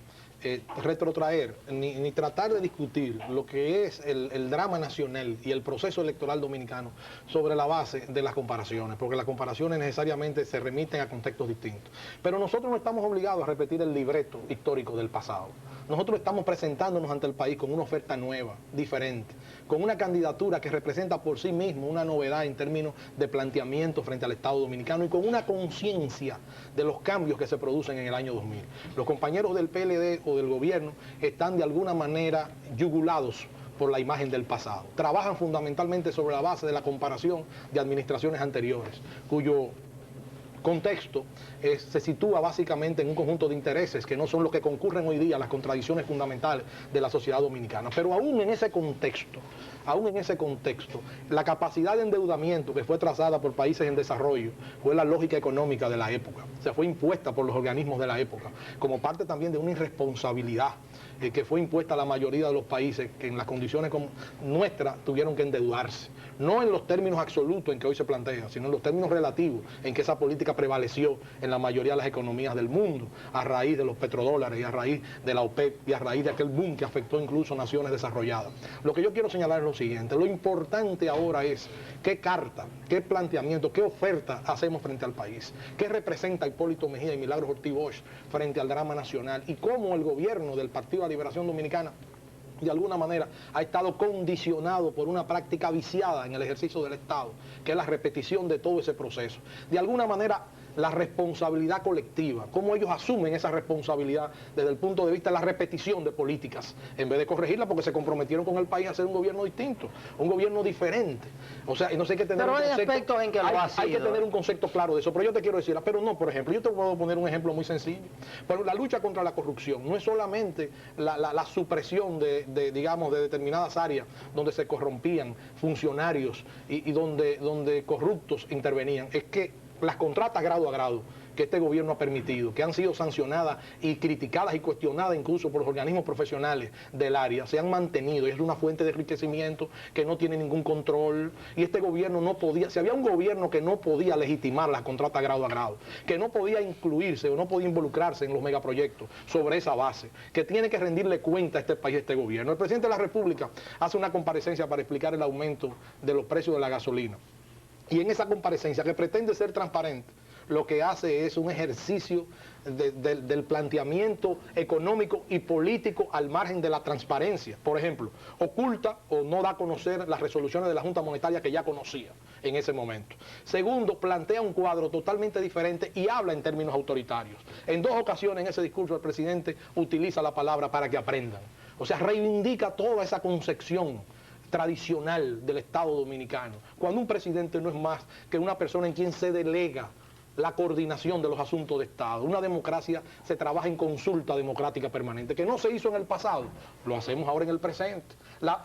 retrotraer ni tratar de discutir lo que es el drama nacional y el proceso electoral dominicano sobre la base de las comparaciones, porque las comparaciones necesariamente se remiten a contextos distintos. Pero nosotros no estamos obligados a repetir el libreto histórico del pasado. Nosotros estamos presentándonos ante el país con una oferta nueva, diferente, con una candidatura que representa por sí mismo una novedad en términos de planteamiento frente al Estado dominicano y con una conciencia de los cambios que se producen en el año 2000. Los compañeros del PLD o del gobierno están de alguna manera yugulados por la imagen del pasado. Trabajan fundamentalmente sobre la base de la comparación de administraciones anteriores, cuyo contexto se sitúa básicamente en un conjunto de intereses que no son los que concurren hoy día a las contradicciones fundamentales de la sociedad dominicana. Pero aún en ese contexto, la capacidad de endeudamiento que fue trazada por países en desarrollo fue la lógica económica de la época, se fue impuesta por los organismos de la época, como parte también de una irresponsabilidad que fue impuesta a la mayoría de los países que en las condiciones como nuestras tuvieron que endeudarse. No en los términos absolutos en que hoy se plantea, sino en los términos relativos en que esa política prevaleció en la mayoría de las economías del mundo, a raíz de los petrodólares y a raíz de la OPEP y a raíz de aquel boom que afectó incluso a naciones desarrolladas. Lo que yo quiero señalar es lo siguiente: lo importante ahora es qué carta, qué planteamiento, qué oferta hacemos frente al país, qué representa Hipólito Mejía y Milagros Ortiz Bosch frente al drama nacional y cómo el gobierno del Partido de la Liberación Dominicana de alguna manera ha estado condicionado por una práctica viciada en el ejercicio del Estado, que es la repetición de todo ese proceso. De alguna manera, la responsabilidad colectiva, cómo ellos asumen esa responsabilidad desde el punto de vista de la repetición de políticas, en vez de corregirla porque se comprometieron con el país a hacer un gobierno distinto, un gobierno diferente. O sea, y no sé qué tener pero un hay concepto, aspectos en que lo ha sido. Hay que tener un concepto claro de eso, pero yo te quiero decir, pero no, por ejemplo, yo te puedo poner un ejemplo muy sencillo, pero la lucha contra la corrupción no es solamente la supresión de determinadas áreas donde se corrompían funcionarios y donde corruptos intervenían, es que las contratas grado a grado que este gobierno ha permitido, que han sido sancionadas y criticadas y cuestionadas incluso por los organismos profesionales del área, se han mantenido y es una fuente de enriquecimiento que no tiene ningún control. Y este gobierno no podía, si había un gobierno que no podía legitimar las contratas grado a grado, que no podía incluirse o no podía involucrarse en los megaproyectos sobre esa base, que tiene que rendirle cuenta a este país, a este gobierno. El presidente de la República hace una comparecencia para explicar el aumento de los precios de la gasolina. Y en esa comparecencia, que pretende ser transparente, lo que hace es un ejercicio del planteamiento económico y político al margen de la transparencia. Por ejemplo, oculta o no da a conocer las resoluciones de la Junta Monetaria que ya conocía en ese momento. Segundo, plantea un cuadro totalmente diferente y habla en términos autoritarios. En 2 ocasiones en ese discurso el presidente utiliza la palabra para que aprendan. O sea, reivindica toda esa concepción tradicional del Estado dominicano, cuando un presidente no es más que una persona en quien se delega la coordinación de los asuntos de Estado. Una democracia se trabaja en consulta democrática permanente, que no se hizo en el pasado, lo hacemos ahora en el presente.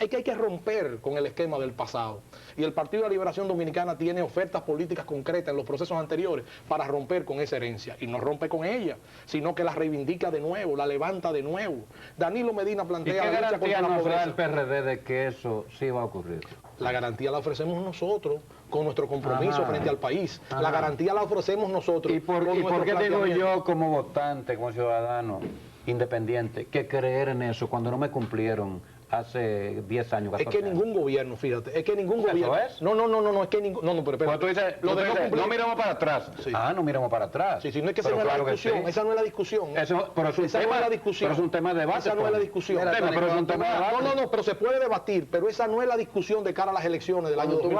Es que hay que romper con el esquema del pasado. Y el Partido de la Liberación Dominicana tiene ofertas políticas concretas en los procesos anteriores para romper con esa herencia. Y no rompe con ella, sino que la reivindica de nuevo, la levanta de nuevo. Danilo Medina plantea... ¿Y qué la lucha garantía contra la nos da pobreza. el PRD de que eso sí va a ocurrir? La garantía la ofrecemos nosotros con nuestro compromiso frente al país. La garantía la ofrecemos nosotros. ¿Y por qué digo yo como votante, como ciudadano independiente, que creer en eso cuando no me cumplieron hace 10 años, 14 Es que ningún gobierno, fíjate, es que ningún gobierno... es? No, es que ningún... No, pero Cuando tú dices, no miremos para atrás. Sí. No miremos para atrás. Sí, no es que esa Pero no es la claro que discusión, sí. esa no es la discusión. Pero es un Esa tema, no es la discusión. pero es un tema de debate. Esa no es la Tony. discusión. Mira, pero es un tema de debate. No, pero se puede debatir, pero esa no es la discusión de cara a las elecciones del año 2000.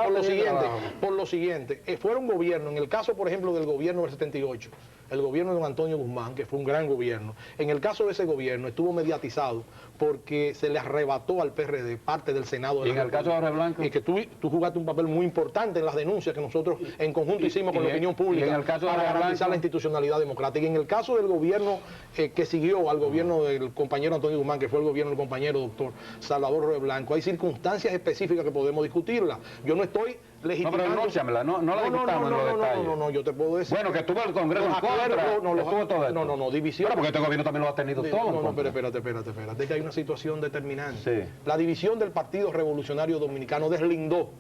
Por lo siguiente, fuera un gobierno, en el caso, por ejemplo, del gobierno del 78, el gobierno de don Antonio Guzmán, que fue un gran gobierno, en el caso de ese gobierno estuvo mediatizado porque se le arrebató al PRD parte del Senado de ¿Y en el caso de Jorge Blanco? Y que tú jugaste un papel muy importante en las denuncias que nosotros en conjunto hicimos con la opinión pública en el caso de para Jorge garantizar Blanco? la institucionalidad democrática. Y en el caso del gobierno que siguió al gobierno del compañero Antonio Guzmán, que fue el gobierno del compañero doctor Salvador Jorge Blanco, hay circunstancias específicas que podemos discutirlas. Yo no estoy legitimando... No, pero enónciamela, no la discutamos en los detalles. No, yo te puedo decir... Bueno, que tuvo el Congreso en contra. No, división... Pero porque este gobierno también lo ha tenido todo. No, pero espérate, que hay una situación determinante. Sí. La división del Partido Revolucionario Dominicano deslindó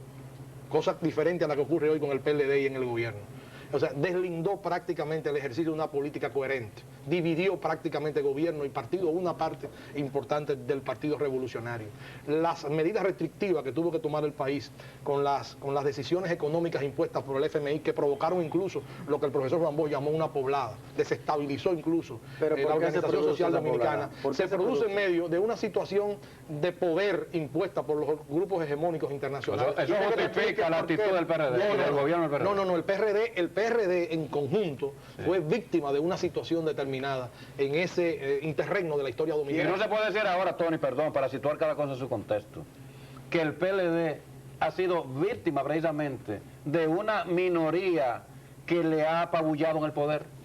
cosas diferentes a las que ocurre hoy con el PLD y en el gobierno. O sea, deslindó prácticamente el ejercicio de una política coherente, dividió prácticamente el gobierno y partido, una parte importante del Partido Revolucionario. Las medidas restrictivas que tuvo que tomar el país con las decisiones económicas impuestas por el FMI, que provocaron incluso lo que el profesor Juan Bosch llamó una poblada, desestabilizó incluso la Organización Social Dominicana, se produce en medio de una situación de poder impuesta por los grupos hegemónicos internacionales. Eso justifica la actitud del PRD, del gobierno del PRD. El PRD en conjunto fue víctima de una situación determinada en ese interregno de la historia Y dominicana. no se puede decir ahora, Tony, perdón, para situar cada cosa en su contexto, que el PLD ha sido víctima precisamente de una minoría que le ha apabullado en el poder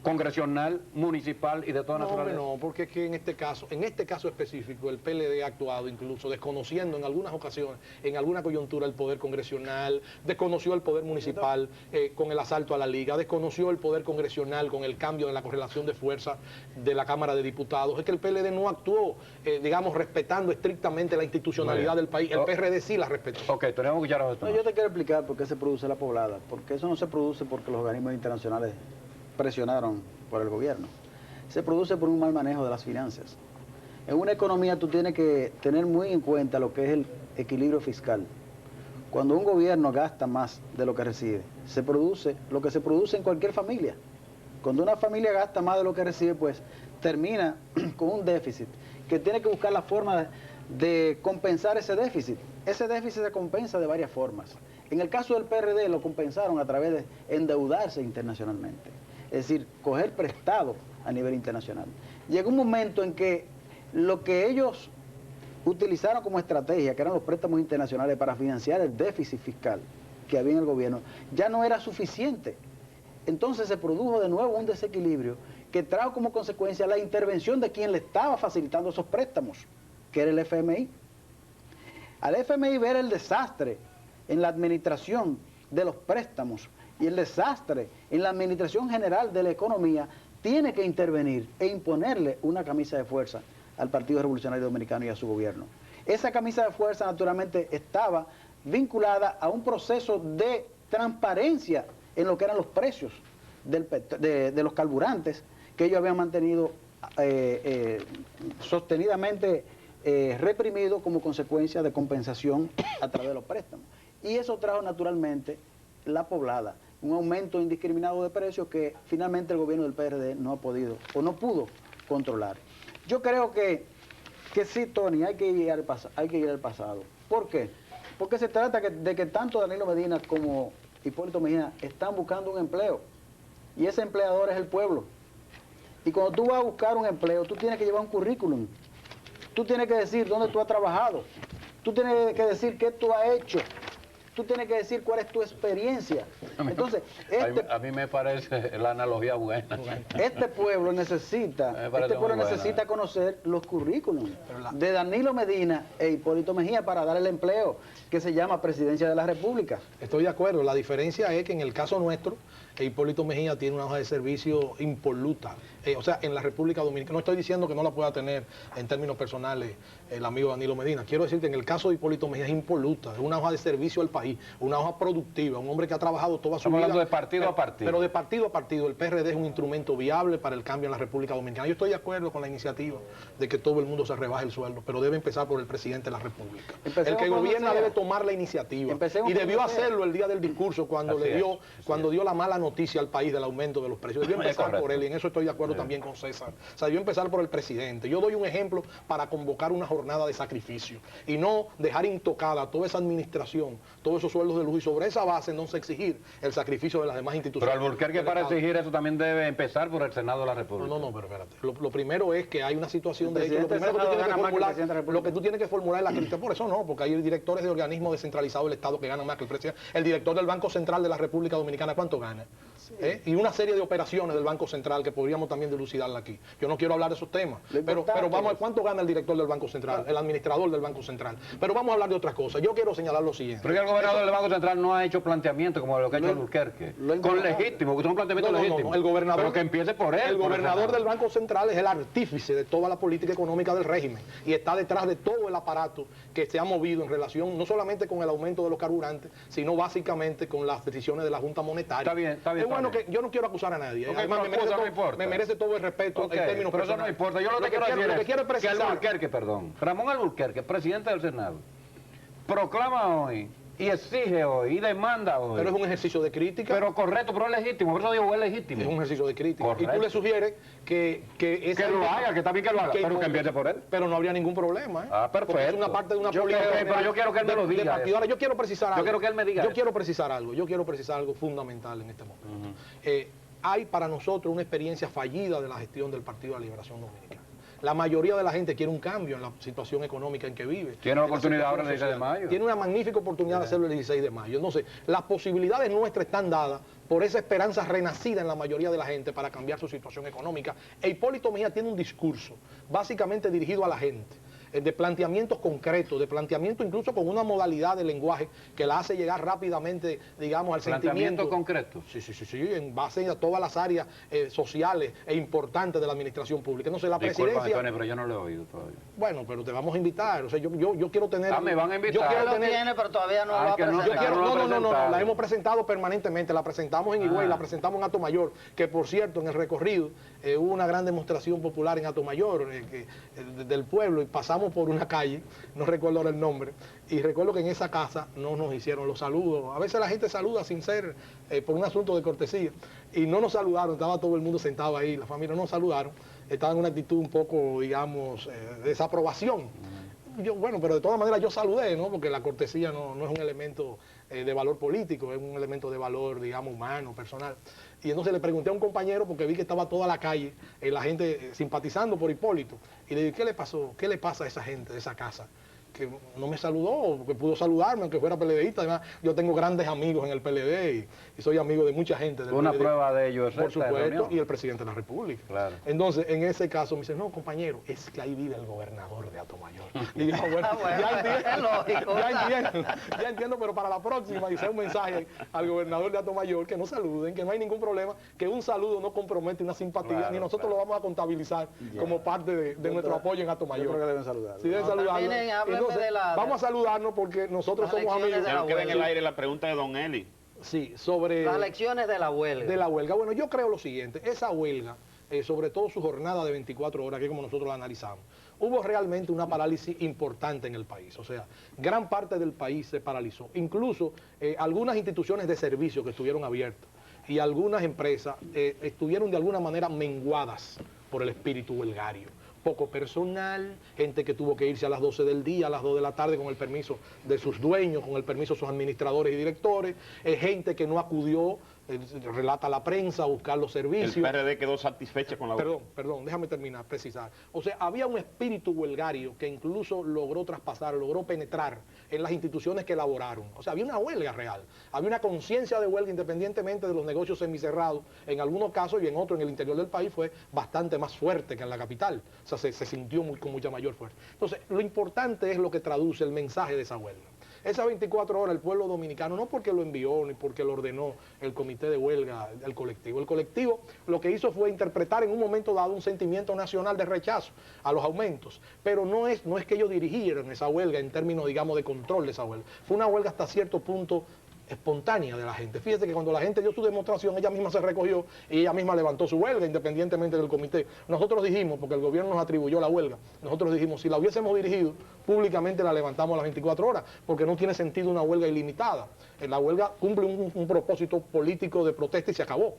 congresional, municipal y de toda naturaleza. No, porque es que en este caso específico, el PLD ha actuado incluso desconociendo en algunas ocasiones, en alguna coyuntura, el poder congresional, desconoció el poder municipal con el asalto a la Liga, desconoció el poder congresional con el cambio de la correlación de fuerza de la Cámara de Diputados. Es que el PLD no actuó, digamos, respetando estrictamente la institucionalidad del país. El PRD sí la respetó. Ok, tenemos que escuchar a esto. No, yo te quiero explicar por qué se produce la poblada, porque eso no se produce porque los organismos internacionales presionaron por el gobierno. Se produce por un mal manejo de las finanzas. En una economía tú tienes que tener muy en cuenta lo que es el equilibrio fiscal. Cuando un gobierno gasta más de lo que recibe, se produce lo que se produce en cualquier familia. Cuando una familia gasta más de lo que recibe, pues termina con un déficit, que tiene que buscar la forma de compensar ese déficit. Ese déficit se compensa de varias formas. En el caso del PRD lo compensaron a través de endeudarse internacionalmente. Es decir, coger prestado a nivel internacional. Llegó un momento en que lo que ellos utilizaron como estrategia, que eran los préstamos internacionales para financiar el déficit fiscal que había en el gobierno, ya no era suficiente. Entonces se produjo de nuevo un desequilibrio que trajo como consecuencia la intervención de quien le estaba facilitando esos préstamos, que era el FMI. Al FMI ver el desastre en la administración de los préstamos y el desastre en la administración general de la economía, tiene que intervenir e imponerle una camisa de fuerza al Partido Revolucionario Dominicano y a su gobierno. Esa camisa de fuerza naturalmente estaba vinculada a un proceso de transparencia en lo que eran los precios de los carburantes que ellos habían mantenido sostenidamente reprimido como consecuencia de compensación a través de los préstamos. Y eso trajo naturalmente la poblada, un aumento indiscriminado de precios que finalmente el gobierno del PRD no ha podido o no pudo controlar. Yo creo que sí, Tony, hay que ir al pasado. ¿Por qué? Porque se trata de que tanto Danilo Medina como Hipólito Mejía están buscando un empleo y ese empleador es el pueblo. Y cuando tú vas a buscar un empleo, tú tienes que llevar un currículum. Tú tienes que decir dónde tú has trabajado. Tú tienes que decir qué tú has hecho. Tú tienes que decir cuál es tu experiencia. Entonces, a mí me parece la analogía buena. Este pueblo necesita conocer los currículums de Danilo Medina e Hipólito Mejía para dar el empleo que se llama Presidencia de la República. Estoy de acuerdo. La diferencia es que en el caso nuestro, Hipólito Mejía tiene una hoja de servicio impoluta. O sea, en la República Dominicana. No estoy diciendo que no la pueda tener en términos personales el amigo Danilo Medina. Quiero decir que en el caso de Hipólito Mejía es impoluta. Es una hoja de servicio al país, una hoja productiva, un hombre que ha trabajado toda su vida. Estamos hablando de partido a partido. Pero de partido a partido. El PRD es un instrumento viable para el cambio en la República Dominicana. Yo estoy de acuerdo con la iniciativa de que todo el mundo se rebaje el sueldo, pero debe empezar por el presidente de la República. El que gobierna debe tomar la iniciativa. Y debió hacerlo el día del discurso cuando dio la mala noticia al país del aumento de los precios. Debió empezar por él, y en eso estoy de acuerdo también con César. O sea, debió empezar por el presidente. Yo doy un ejemplo para convocar una jornada de sacrificio y no dejar intocada toda esa administración, todos esos sueldos de lujo, y sobre esa base entonces exigir el sacrificio de las demás instituciones. Pero Alburquerque, para exigir eso también debe empezar por el Senado de la República. No, pero espérate. Lo primero es que hay una situación de hecho. Lo primero que tú tienes que formular, lo que tú tienes que formular es la crítica. Por eso no, porque hay directores de organismos descentralizados del Estado que ganan más que el presidente. El director del Banco Central de la República Dominicana, ¿cuánto gana? Y una serie de operaciones del Banco Central que podríamos también dilucidarla aquí. Yo no quiero hablar de esos temas, pero vamos a ver cuánto gana el director del Banco Central, el administrador del Banco Central. Pero vamos a hablar de otras cosas. Yo quiero señalar lo siguiente. Pero el gobernador del Banco Central no ha hecho planteamientos como lo que ha hecho Alburquerque. Con legítimo, que son planteamientos legítimos. El gobernador, pero que empiece por él. El gobernador del Banco Central es el artífice de toda la política económica del régimen y está detrás de todo el aparato que se ha movido en relación no solamente con el aumento de los carburantes, sino básicamente con las decisiones de la Junta Monetaria. Está bien. Es bueno que yo no quiero acusar a nadie. Okay, además, me merece todo el respeto en términos pero personales. Eso no importa. Yo lo que quiero es precisar. Ramón Alburquerque, presidente del Senado, proclama hoy y exige hoy y demanda hoy. Pero es un ejercicio de crítica. Pero correcto, pero es legítimo. Por eso digo, es legítimo. Es un ejercicio de crítica. Correcto. Y tú le sugieres que lo haga, que está bien que lo haga, pero que empiece por él. Pero no habría ningún problema. Perfecto. Porque es una parte de una política. Pero yo quiero que él me lo diga. Ahora, yo quiero precisar algo. Yo quiero que él me diga. Yo quiero precisar algo fundamental en este momento. Hay para nosotros una experiencia fallida de la gestión del Partido de la Liberación Dominicana. La mayoría de la gente quiere un cambio en la situación económica en que vive. Tiene la oportunidad ahora el 16 de mayo. Tiene una magnífica oportunidad de hacerlo el 16 de mayo. Entonces, las posibilidades nuestras están dadas por esa esperanza renacida en la mayoría de la gente para cambiar su situación económica. E Hipólito Mejía tiene un discurso básicamente dirigido a la gente, de planteamientos concretos, de planteamiento incluso con una modalidad de lenguaje que la hace llegar rápidamente, digamos, al sentimiento. ¿Planteamientos concretos? Sí, en base a todas las áreas sociales e importantes de la administración pública. Entonces, la presidencia... Disculpa, Antonio, pero yo no lo he oído todavía. Bueno, pero te vamos a invitar. O sea, yo quiero tener... me van a invitar. Yo quiero tener... tiene, pero todavía no lo va a presentar. No, la hemos presentado permanentemente. La presentamos en Higüey, la presentamos en Atomayor, que por cierto, en el recorrido hubo una gran demostración popular en Atomayor, del pueblo, y pasamos por una calle, no recuerdo ahora el nombre, y recuerdo que en esa casa no nos hicieron los saludos. A veces la gente saluda sin ser por un asunto de cortesía, y no nos saludaron, estaba todo el mundo sentado ahí, la familia no nos saludaron, estaba en una actitud un poco, digamos, de desaprobación. Bueno, pero de todas maneras yo saludé, ¿no? Porque la cortesía no es un elemento de valor político, es un elemento de valor, digamos, humano, personal. Y entonces le pregunté a un compañero, porque vi que estaba toda la calle, la gente simpatizando por Hipólito, y le dije, ¿qué le pasó? ¿Qué le pasa a esa gente de esa casa? que no me saludó, que pudo saludarme, aunque fuera PLDista. Además, yo tengo grandes amigos en el PLD y soy amigo de mucha gente del Una PLD. prueba de ello es Por esta supuesto, reunión. y el presidente de la República. Claro. Entonces, en ese caso me dice, no, compañero, es que ahí vive el gobernador de Atomayor. Y yo, bueno, Bueno, ya entiendo, es lógico, ya entiendo, pero para la próxima hice un mensaje al gobernador de Atomayor que no saluden, que no hay ningún problema, que un saludo no compromete una simpatía, Claro, ni nosotros claro. lo vamos a contabilizar como parte de nuestro apoyo en Atomayor. Yo creo que deben saludar. Sí, deben No, saludarlo. terminen, háblenme Entonces, de la- vamos a saludarnos porque nosotros las somos lecciones amigos. de la Queda en el huelga. aire la pregunta de don Eli. Sí, sobre Las lecciones de la huelga. de la huelga. Bueno, yo creo lo siguiente, esa huelga, sobre todo su jornada de 24 horas, que es como nosotros la analizamos, hubo realmente una parálisis importante en el país. O sea, gran parte del país se paralizó. Incluso algunas instituciones de servicio que estuvieron abiertas y algunas empresas estuvieron de alguna manera menguadas por el espíritu huelgario. Poco personal, gente que tuvo que irse a las 12 del día, a las 2 de la tarde con el permiso de sus dueños, con el permiso de sus administradores y directores, gente que no acudió, relata la prensa, a buscar los El servicios. PRD quedó satisfecho con la Perdón, déjame terminar, precisar. O sea, había un espíritu huelgario que incluso logró traspasar, logró penetrar en las instituciones que elaboraron. O sea, había una huelga real, había una conciencia de huelga independientemente de los negocios semicerrados. En algunos casos y en otros en el interior del país fue bastante más fuerte que en la capital. O sea, se sintió con mucha mayor fuerza. Entonces, lo importante es lo que traduce el mensaje de esa huelga. Esas 24 horas el pueblo dominicano, no porque lo envió ni porque lo ordenó el comité de huelga, el colectivo. El colectivo lo que hizo fue interpretar en un momento dado un sentimiento nacional de rechazo a los aumentos. Pero no es que ellos dirigieran esa huelga en términos, digamos, de control de esa huelga. Fue una huelga hasta cierto punto espontánea de la gente. Fíjate que cuando la gente dio su demostración, ella misma se recogió y ella misma levantó su huelga independientemente del comité. Nosotros dijimos, porque el gobierno nos atribuyó la huelga, nosotros dijimos, si la hubiésemos dirigido, públicamente la levantamos a las 24 horas, porque no tiene sentido una huelga ilimitada. La huelga cumple un propósito político de protesta y se acabó.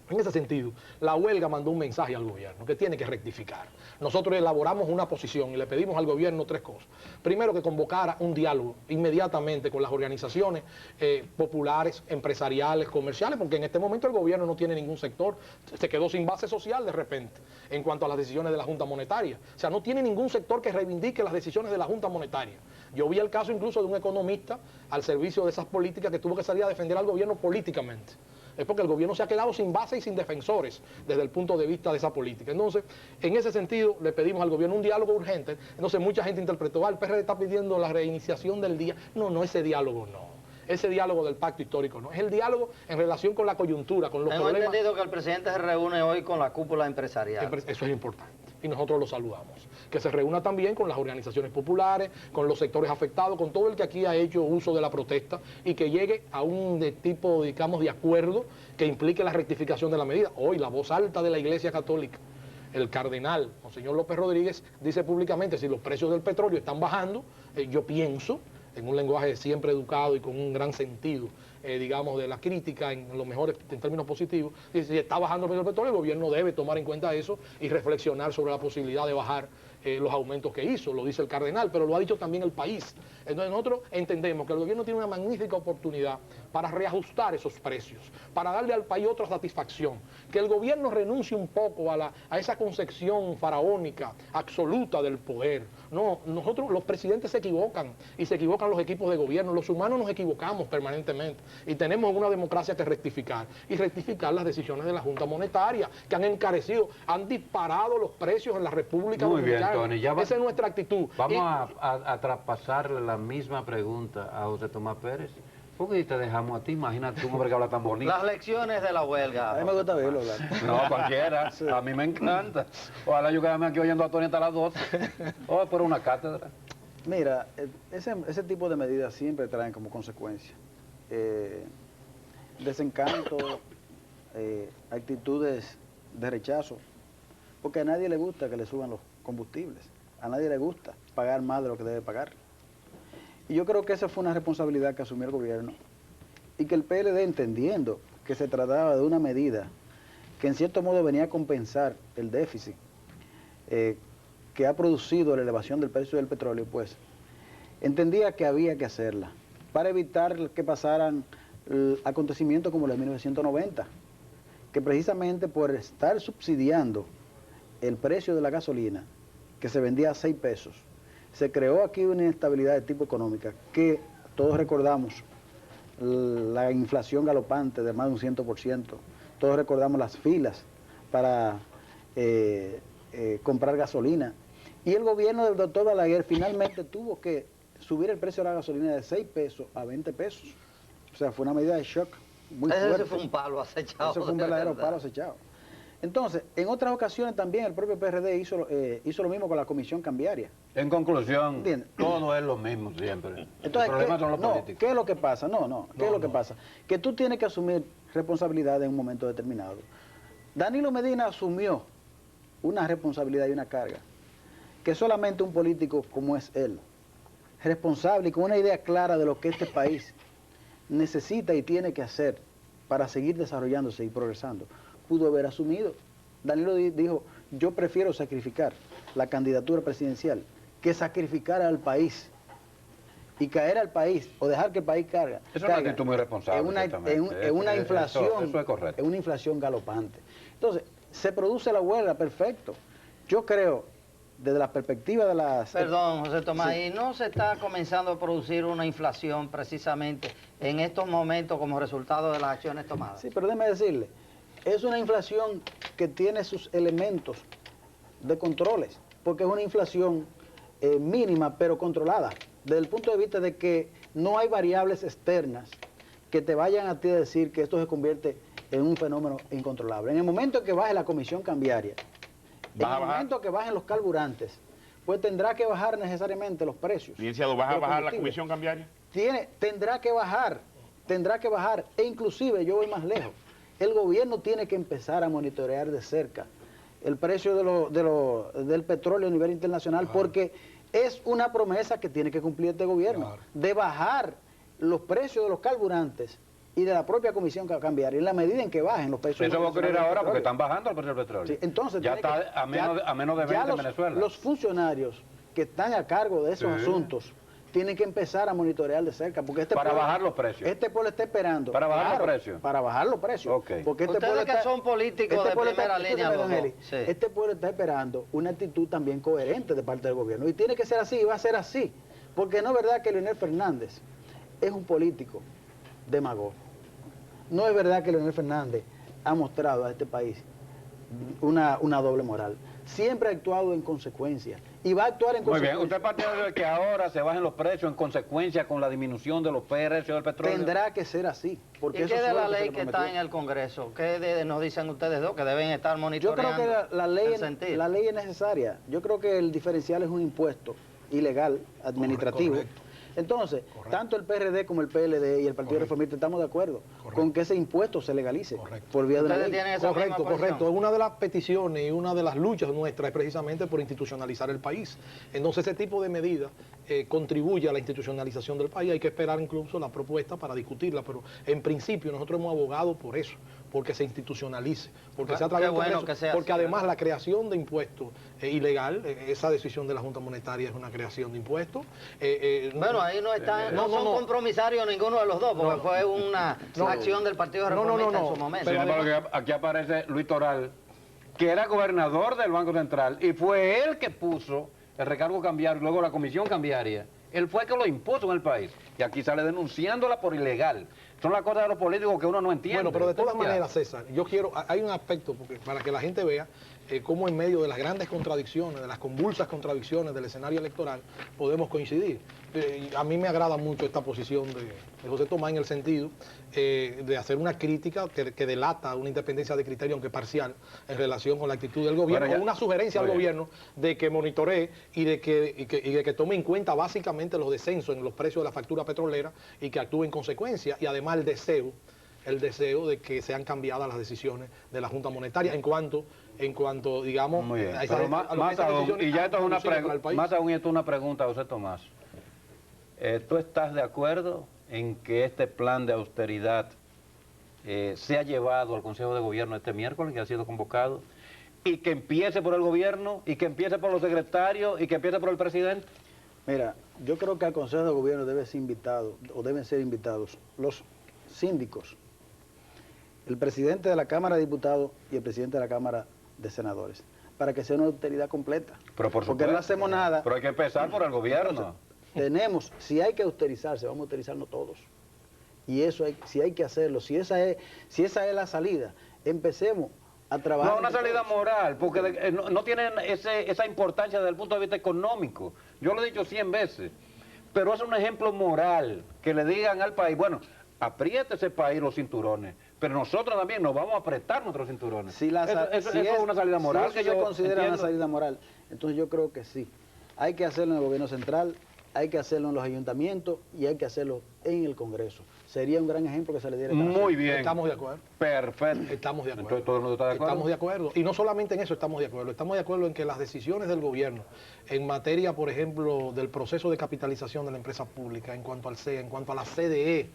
En ese sentido, la huelga mandó un mensaje al gobierno que tiene que rectificar. Nosotros elaboramos una posición y le pedimos al gobierno tres cosas. Primero, que convocara un diálogo inmediatamente con las organizaciones populares, empresariales, comerciales, porque en este momento el gobierno no tiene ningún sector, se quedó sin base social de repente en cuanto a las decisiones de la Junta Monetaria. O sea, no tiene ningún sector que reivindique las decisiones de la Junta Monetaria. Yo vi el caso incluso de un economista al servicio de esas políticas que tuvo que salir a defender al gobierno políticamente. Es porque el gobierno se ha quedado sin base y sin defensores desde el punto de vista de esa política. Entonces, en ese sentido, le pedimos al gobierno un diálogo urgente. Entonces, mucha gente interpretó, el PRD está pidiendo la reiniciación del día. No, ese diálogo no. Ese diálogo del pacto histórico no. Es el diálogo en relación con la coyuntura, con los Tengo problemas. entendido que el presidente se reúne hoy con la cúpula empresarial. Eso es importante y nosotros lo saludamos. Que se reúna también con las organizaciones populares, con los sectores afectados, con todo el que aquí ha hecho uso de la protesta y que llegue a un tipo, digamos, de acuerdo que implique la rectificación de la medida. Hoy la voz alta de la Iglesia Católica, el cardenal, Monseñor López Rodríguez, dice públicamente, si los precios del petróleo están bajando, yo pienso, en un lenguaje siempre educado y con un gran sentido, digamos, de la crítica en los mejores, en términos positivos, dice, si está bajando el precio del petróleo, el gobierno debe tomar en cuenta eso y reflexionar sobre la posibilidad de bajar los aumentos que hizo, lo dice el cardenal, pero lo ha dicho también el país. Entonces nosotros entendemos que el gobierno tiene una magnífica oportunidad para reajustar esos precios, para darle al país otra satisfacción, que el gobierno renuncie un poco a esa concepción faraónica, absoluta del poder. No, nosotros, los presidentes se equivocan y se equivocan los equipos de gobierno, los humanos nos equivocamos permanentemente y tenemos una democracia que rectificar y rectificar las decisiones de la Junta Monetaria que han encarecido, han disparado los precios en la República Muy bien, Dominicana. Tony, Esa es nuestra actitud. Vamos a traspasarle la misma pregunta a José Tomás Pérez. ¿Por qué te dejamos a ti? Imagínate tú, un hombre que habla tan bonito. Las lecciones de la huelga. A mí me gusta verlo hablar. No, cualquiera. A mí me encanta. Ojalá yo quedame aquí oyendo a Tony hasta las 12. O por una cátedra. Mira, ese tipo de medidas siempre traen como consecuencia desencanto, actitudes de rechazo, porque a nadie le gusta que le suban los combustibles, a nadie le gusta pagar más de lo que debe pagar. Y yo creo que esa fue una responsabilidad que asumió el gobierno y que el PLD, entendiendo que se trataba de una medida que en cierto modo venía a compensar el déficit que ha producido la elevación del precio del petróleo, pues entendía que había que hacerla para evitar que pasaran acontecimientos como los de 1990, que precisamente por estar subsidiando el precio de la gasolina, que se vendía a 6 pesos, se creó aquí una inestabilidad de tipo económica que todos recordamos la inflación galopante de más de un 100%, todos recordamos las filas para comprar gasolina, y el gobierno del doctor Balaguer finalmente tuvo que subir el precio de la gasolina de 6 pesos a 20 pesos. O sea, fue una medida de shock muy fuerte. Ese fue un palo acechado. Eso fue un verdadero palo acechado. Entonces, en otras ocasiones también el propio PRD hizo lo mismo con la comisión cambiaria. En conclusión, ¿Entiendes? todo es lo mismo siempre. Entonces, el problema son los políticos. ¿qué es lo que pasa? ¿Qué es lo que pasa? Que tú tienes que asumir responsabilidad en un momento determinado. Danilo Medina asumió una responsabilidad y una carga que solamente un político como es él, responsable y con una idea clara de lo que este país necesita y tiene que hacer para seguir desarrollándose y progresando, pudo haber asumido. Danilo dijo, yo prefiero sacrificar la candidatura presidencial que sacrificar al país y caer al país o dejar que el país caiga. Es una actitud muy responsable. En una inflación, eso es correcto. en una inflación galopante. Entonces, se produce la huelga, perfecto. Yo creo, desde la perspectiva de las... Perdón, José Tomás, Sí. ¿y no se está comenzando a producir una inflación precisamente en estos momentos como resultado de las acciones tomadas? Sí, pero déjeme decirle, es una inflación que tiene sus elementos de controles, porque es una inflación mínima pero controlada, desde el punto de vista de que no hay variables externas que te vayan a ti a decir que esto se convierte en un fenómeno incontrolable. En el momento que baje la comisión cambiaria, en el momento que bajen los carburantes, pues tendrá que bajar necesariamente los precios. Licenciado, ¿vas a de los bajar la combustibles. comisión cambiaria? Tendrá que bajar, e inclusive yo voy más lejos. El gobierno tiene que empezar a monitorear de cerca el precio del petróleo a nivel internacional, porque es una promesa que tiene que cumplir este gobierno, de bajar los precios de los carburantes y de la propia comisión cambiaria, en la medida en que bajen los precios. Eso va a ocurrir del ahora petróleo. porque están bajando el precio del petróleo. Sí, entonces ya tiene está que- a menos de 20 en Venezuela. Los funcionarios que están a cargo de esos asuntos tienen que empezar a monitorear de cerca, porque Para bajar los precios. Este pueblo está esperando. Para bajar los precios. Para bajar los precios. Ok. Porque este Ustedes pueblo que está- son políticos de pueblo primera línea, escúchame, los don dos. Eli, Sí. Este pueblo está esperando una actitud también coherente de parte del gobierno. Y tiene que ser así, y va a ser así. Porque no es verdad que Leonel Fernández es un político demagogo. No es verdad que Leonel Fernández ha mostrado a este país una doble moral. Siempre ha actuado en consecuencia y va a actuar en Muy bien, consecuencia. ¿usted es partidario de que ahora se bajen los precios en consecuencia con la disminución de los precios del petróleo? Tendrá que ser así. Porque ¿Y eso qué fue de lo la se ley le que está prometió. en el Congreso? ¿Qué nos dicen ustedes dos que deben estar Yo monitoreando creo que la el sentido? ley es necesaria. Yo creo que el diferencial es un impuesto ilegal, administrativo. Correcto. Entonces, tanto el PRD como el PLD y el Partido Reformista estamos de acuerdo con que ese impuesto se legalice por vía de la Ustedes ley. tienen esa misma Correcto, posición. correcto. Una de las peticiones y una de las luchas nuestras es precisamente por institucionalizar el país. Entonces, ese tipo de medidas contribuye a la institucionalización del país. Hay que esperar incluso la propuesta para discutirla, pero en principio nosotros hemos abogado por eso, porque se institucionalice, porque sea a través Qué del bueno Congreso, que sea porque así, además ¿verdad? la creación de impuestos es ilegal, esa decisión de la Junta Monetaria es una creación de impuestos. Bueno, ahí no están, no son compromisarios ninguno de los dos, porque fue una acción del Partido Reformista en su momento. Sin embargo, aquí aparece Luis Toral, que era gobernador del Banco Central, y fue él que puso el recargo cambiario, luego la comisión cambiaria. Él fue el que lo impuso en el país. Y aquí sale denunciándola por ilegal. Son las cosas de los políticos que uno no entiende. Bueno, pero de todas ¿Usted qué maneras, César, yo quiero, hay un aspecto porque, para que la gente vea cómo en medio de las grandes contradicciones, de las convulsas contradicciones del escenario electoral, podemos coincidir. Y a mí me agrada mucho esta posición de José Tomás en el sentido de hacer una crítica que delata una independencia de criterio, aunque parcial, en relación con la actitud del gobierno, Bueno, o una sugerencia al muy bien. gobierno de que monitoree y de que tome en cuenta básicamente los descensos en los precios de la factura petrolera y que actúe en consecuencia, y además el deseo de que sean cambiadas las decisiones de la Junta Monetaria en cuanto digamos, Muy bien. a esas- Pero a lo que más esas aún, decisiones y ya han esto es una producido para el país. más aún, esto es una pregunta, José Tomás. ¿Tú estás de acuerdo en que este plan de austeridad sea llevado al Consejo de Gobierno este miércoles, que ha sido convocado, y que empiece por el gobierno, y que empiece por los secretarios, y que empiece por el presidente? Mira, yo creo que al Consejo de Gobierno deben ser invitados los síndicos, el presidente de la Cámara de Diputados y el presidente de la Cámara de Senadores. para que sea una austeridad completa. Pero por porque no supuesto. hacemos nada. Pero hay que empezar por el gobierno. Tenemos, si hay que austerizarse, vamos a austerizarnos todos. Y eso si hay que hacerlo, si esa es la salida, empecemos a trabajar. No, una salida moral, porque no tienen esa importancia desde el punto de vista económico. Yo lo he dicho 100 veces, pero es un ejemplo moral, que le digan al país, bueno, apriete ese país los cinturones, pero nosotros también nos vamos a apretar nuestros cinturones. Si eso es una salida moral. Si eso se considera una salida moral, entonces yo creo que sí. Hay que hacerlo en el gobierno central, hay que hacerlo en los ayuntamientos y hay que hacerlo en el Congreso. Sería un gran ejemplo que se le diera. Muy bien. Estamos de acuerdo. Perfecto. Estamos de acuerdo. Entonces todo el mundo está de acuerdo. Estamos de acuerdo. Y no solamente en eso estamos de acuerdo. Estamos de acuerdo en que las decisiones del gobierno en materia, por ejemplo, del proceso de capitalización de la empresa pública, en cuanto al CEA, en cuanto a la CDE,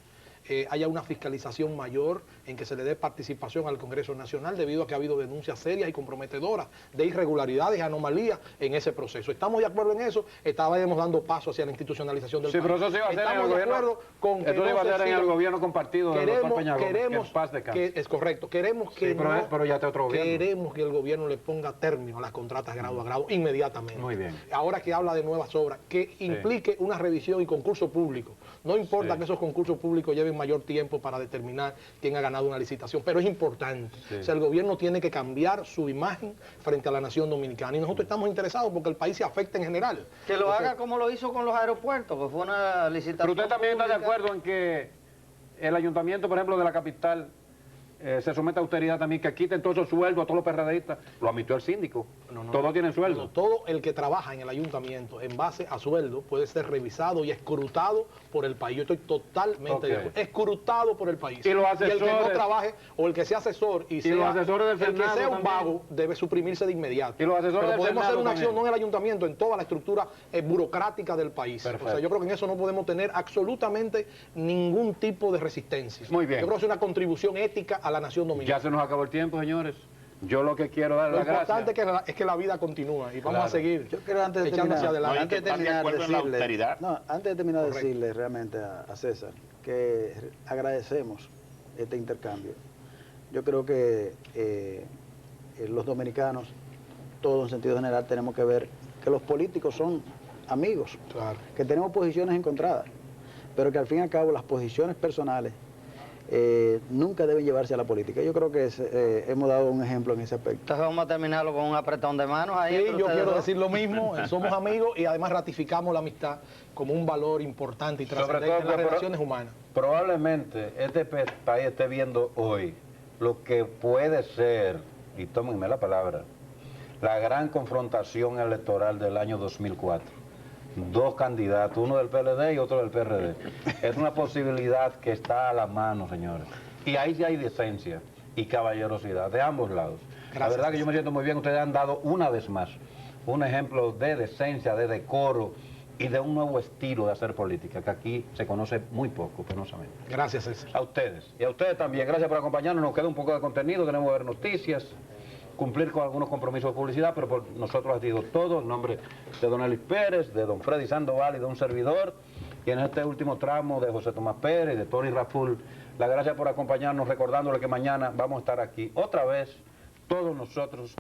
haya una fiscalización mayor, en que se le dé participación al Congreso Nacional, debido a que ha habido denuncias serias y comprometedoras de irregularidades y anomalías en ese proceso. ¿Estamos de acuerdo en eso? Estábamos dando paso hacia la institucionalización del país. Sí, pero eso se iba a hacer en el Estamos de gobierno. acuerdo con que Esto se iba a hacer en el siga. gobierno compartido del doctor Peñagón, que en paz descanse. Es correcto, queremos que Sí, pero ya está otro gobierno. queremos que el gobierno le ponga término a las contratas grado a grado inmediatamente. Muy bien. Ahora que habla de nuevas obras, que implique una revisión y concurso público. No importa que esos concursos públicos lleven mayor tiempo para determinar quién ha ganado una licitación, pero es importante. O sea, el gobierno tiene que cambiar su imagen frente a la nación dominicana, y nosotros estamos interesados porque el país se afecta en general. Que lo haga como lo hizo con los aeropuertos, que fue una licitación. Pero usted también está de pública. acuerdo en que el ayuntamiento, por ejemplo, de la capital, se somete a austeridad también, que quiten todos esos sueldos a todos los PRDistas. Lo admitió el síndico. Todos tienen sueldo. No, todo el que trabaja en el ayuntamiento en base a sueldo puede ser revisado y escrutado por el país. Yo estoy totalmente de acuerdo. Escrutado por el país. Y los el que no asesores. trabaje, o el que sea asesor y sea, los asesores del el que Senado sea un también. vago, debe suprimirse de inmediato. Y los asesores Pero del podemos hacer Senado una acción también. no en el ayuntamiento, en toda la estructura burocrática del país. Perfecto. O sea, yo creo que en eso no podemos tener absolutamente ningún tipo de resistencia. Muy bien. Yo creo que es una contribución ética a la nación dominicana. Ya se nos acabó el tiempo, señores. Yo lo que quiero dar Lo las gracias. importante es que la vida continúa y vamos Claro. a seguir Yo quiero antes de echando hacia terminar, adelante. No, y antes que de están de terminar acuerdo en la decirle, austeridad. no, antes de terminar Correcto. decirle realmente a César que agradecemos este intercambio. Yo creo que los dominicanos, todos en sentido general, tenemos que ver que los políticos son amigos, Claro. que tenemos posiciones encontradas, pero que al fin y al cabo las posiciones personales nunca deben llevarse a la política. Yo creo que hemos dado un ejemplo en ese aspecto. Entonces vamos a terminarlo con un apretón de manos ahí. Sí, entre yo ustedes quiero dos. decir lo mismo, somos amigos y además ratificamos la amistad como un valor importante y Sobre trascendente todo en las que relaciones humanas. probablemente este país esté viendo hoy lo que puede ser, y tómenme la palabra, la gran confrontación electoral del año 2004. Dos candidatos, uno del PLD y otro del PRD. Es una posibilidad que está a la mano, señores. Y ahí sí hay decencia y caballerosidad de ambos lados. La Gracias, verdad que yo me siento muy bien. Ustedes han dado una vez más un ejemplo de decencia, de decoro y de un nuevo estilo de hacer política, que aquí se conoce muy poco, penosamente. Gracias, César. A ustedes. Y a ustedes también. Gracias por acompañarnos. Nos queda un poco de contenido. Tenemos que ver noticias, cumplir con algunos compromisos de publicidad, pero por nosotros ha sido todo. En nombre de don Elis Pérez, de don Freddy Sandoval y de un servidor. Y en este último tramo de José Tomás Pérez, de Tony Raful, la gracias por acompañarnos, recordándole que mañana vamos a estar aquí otra vez, todos nosotros.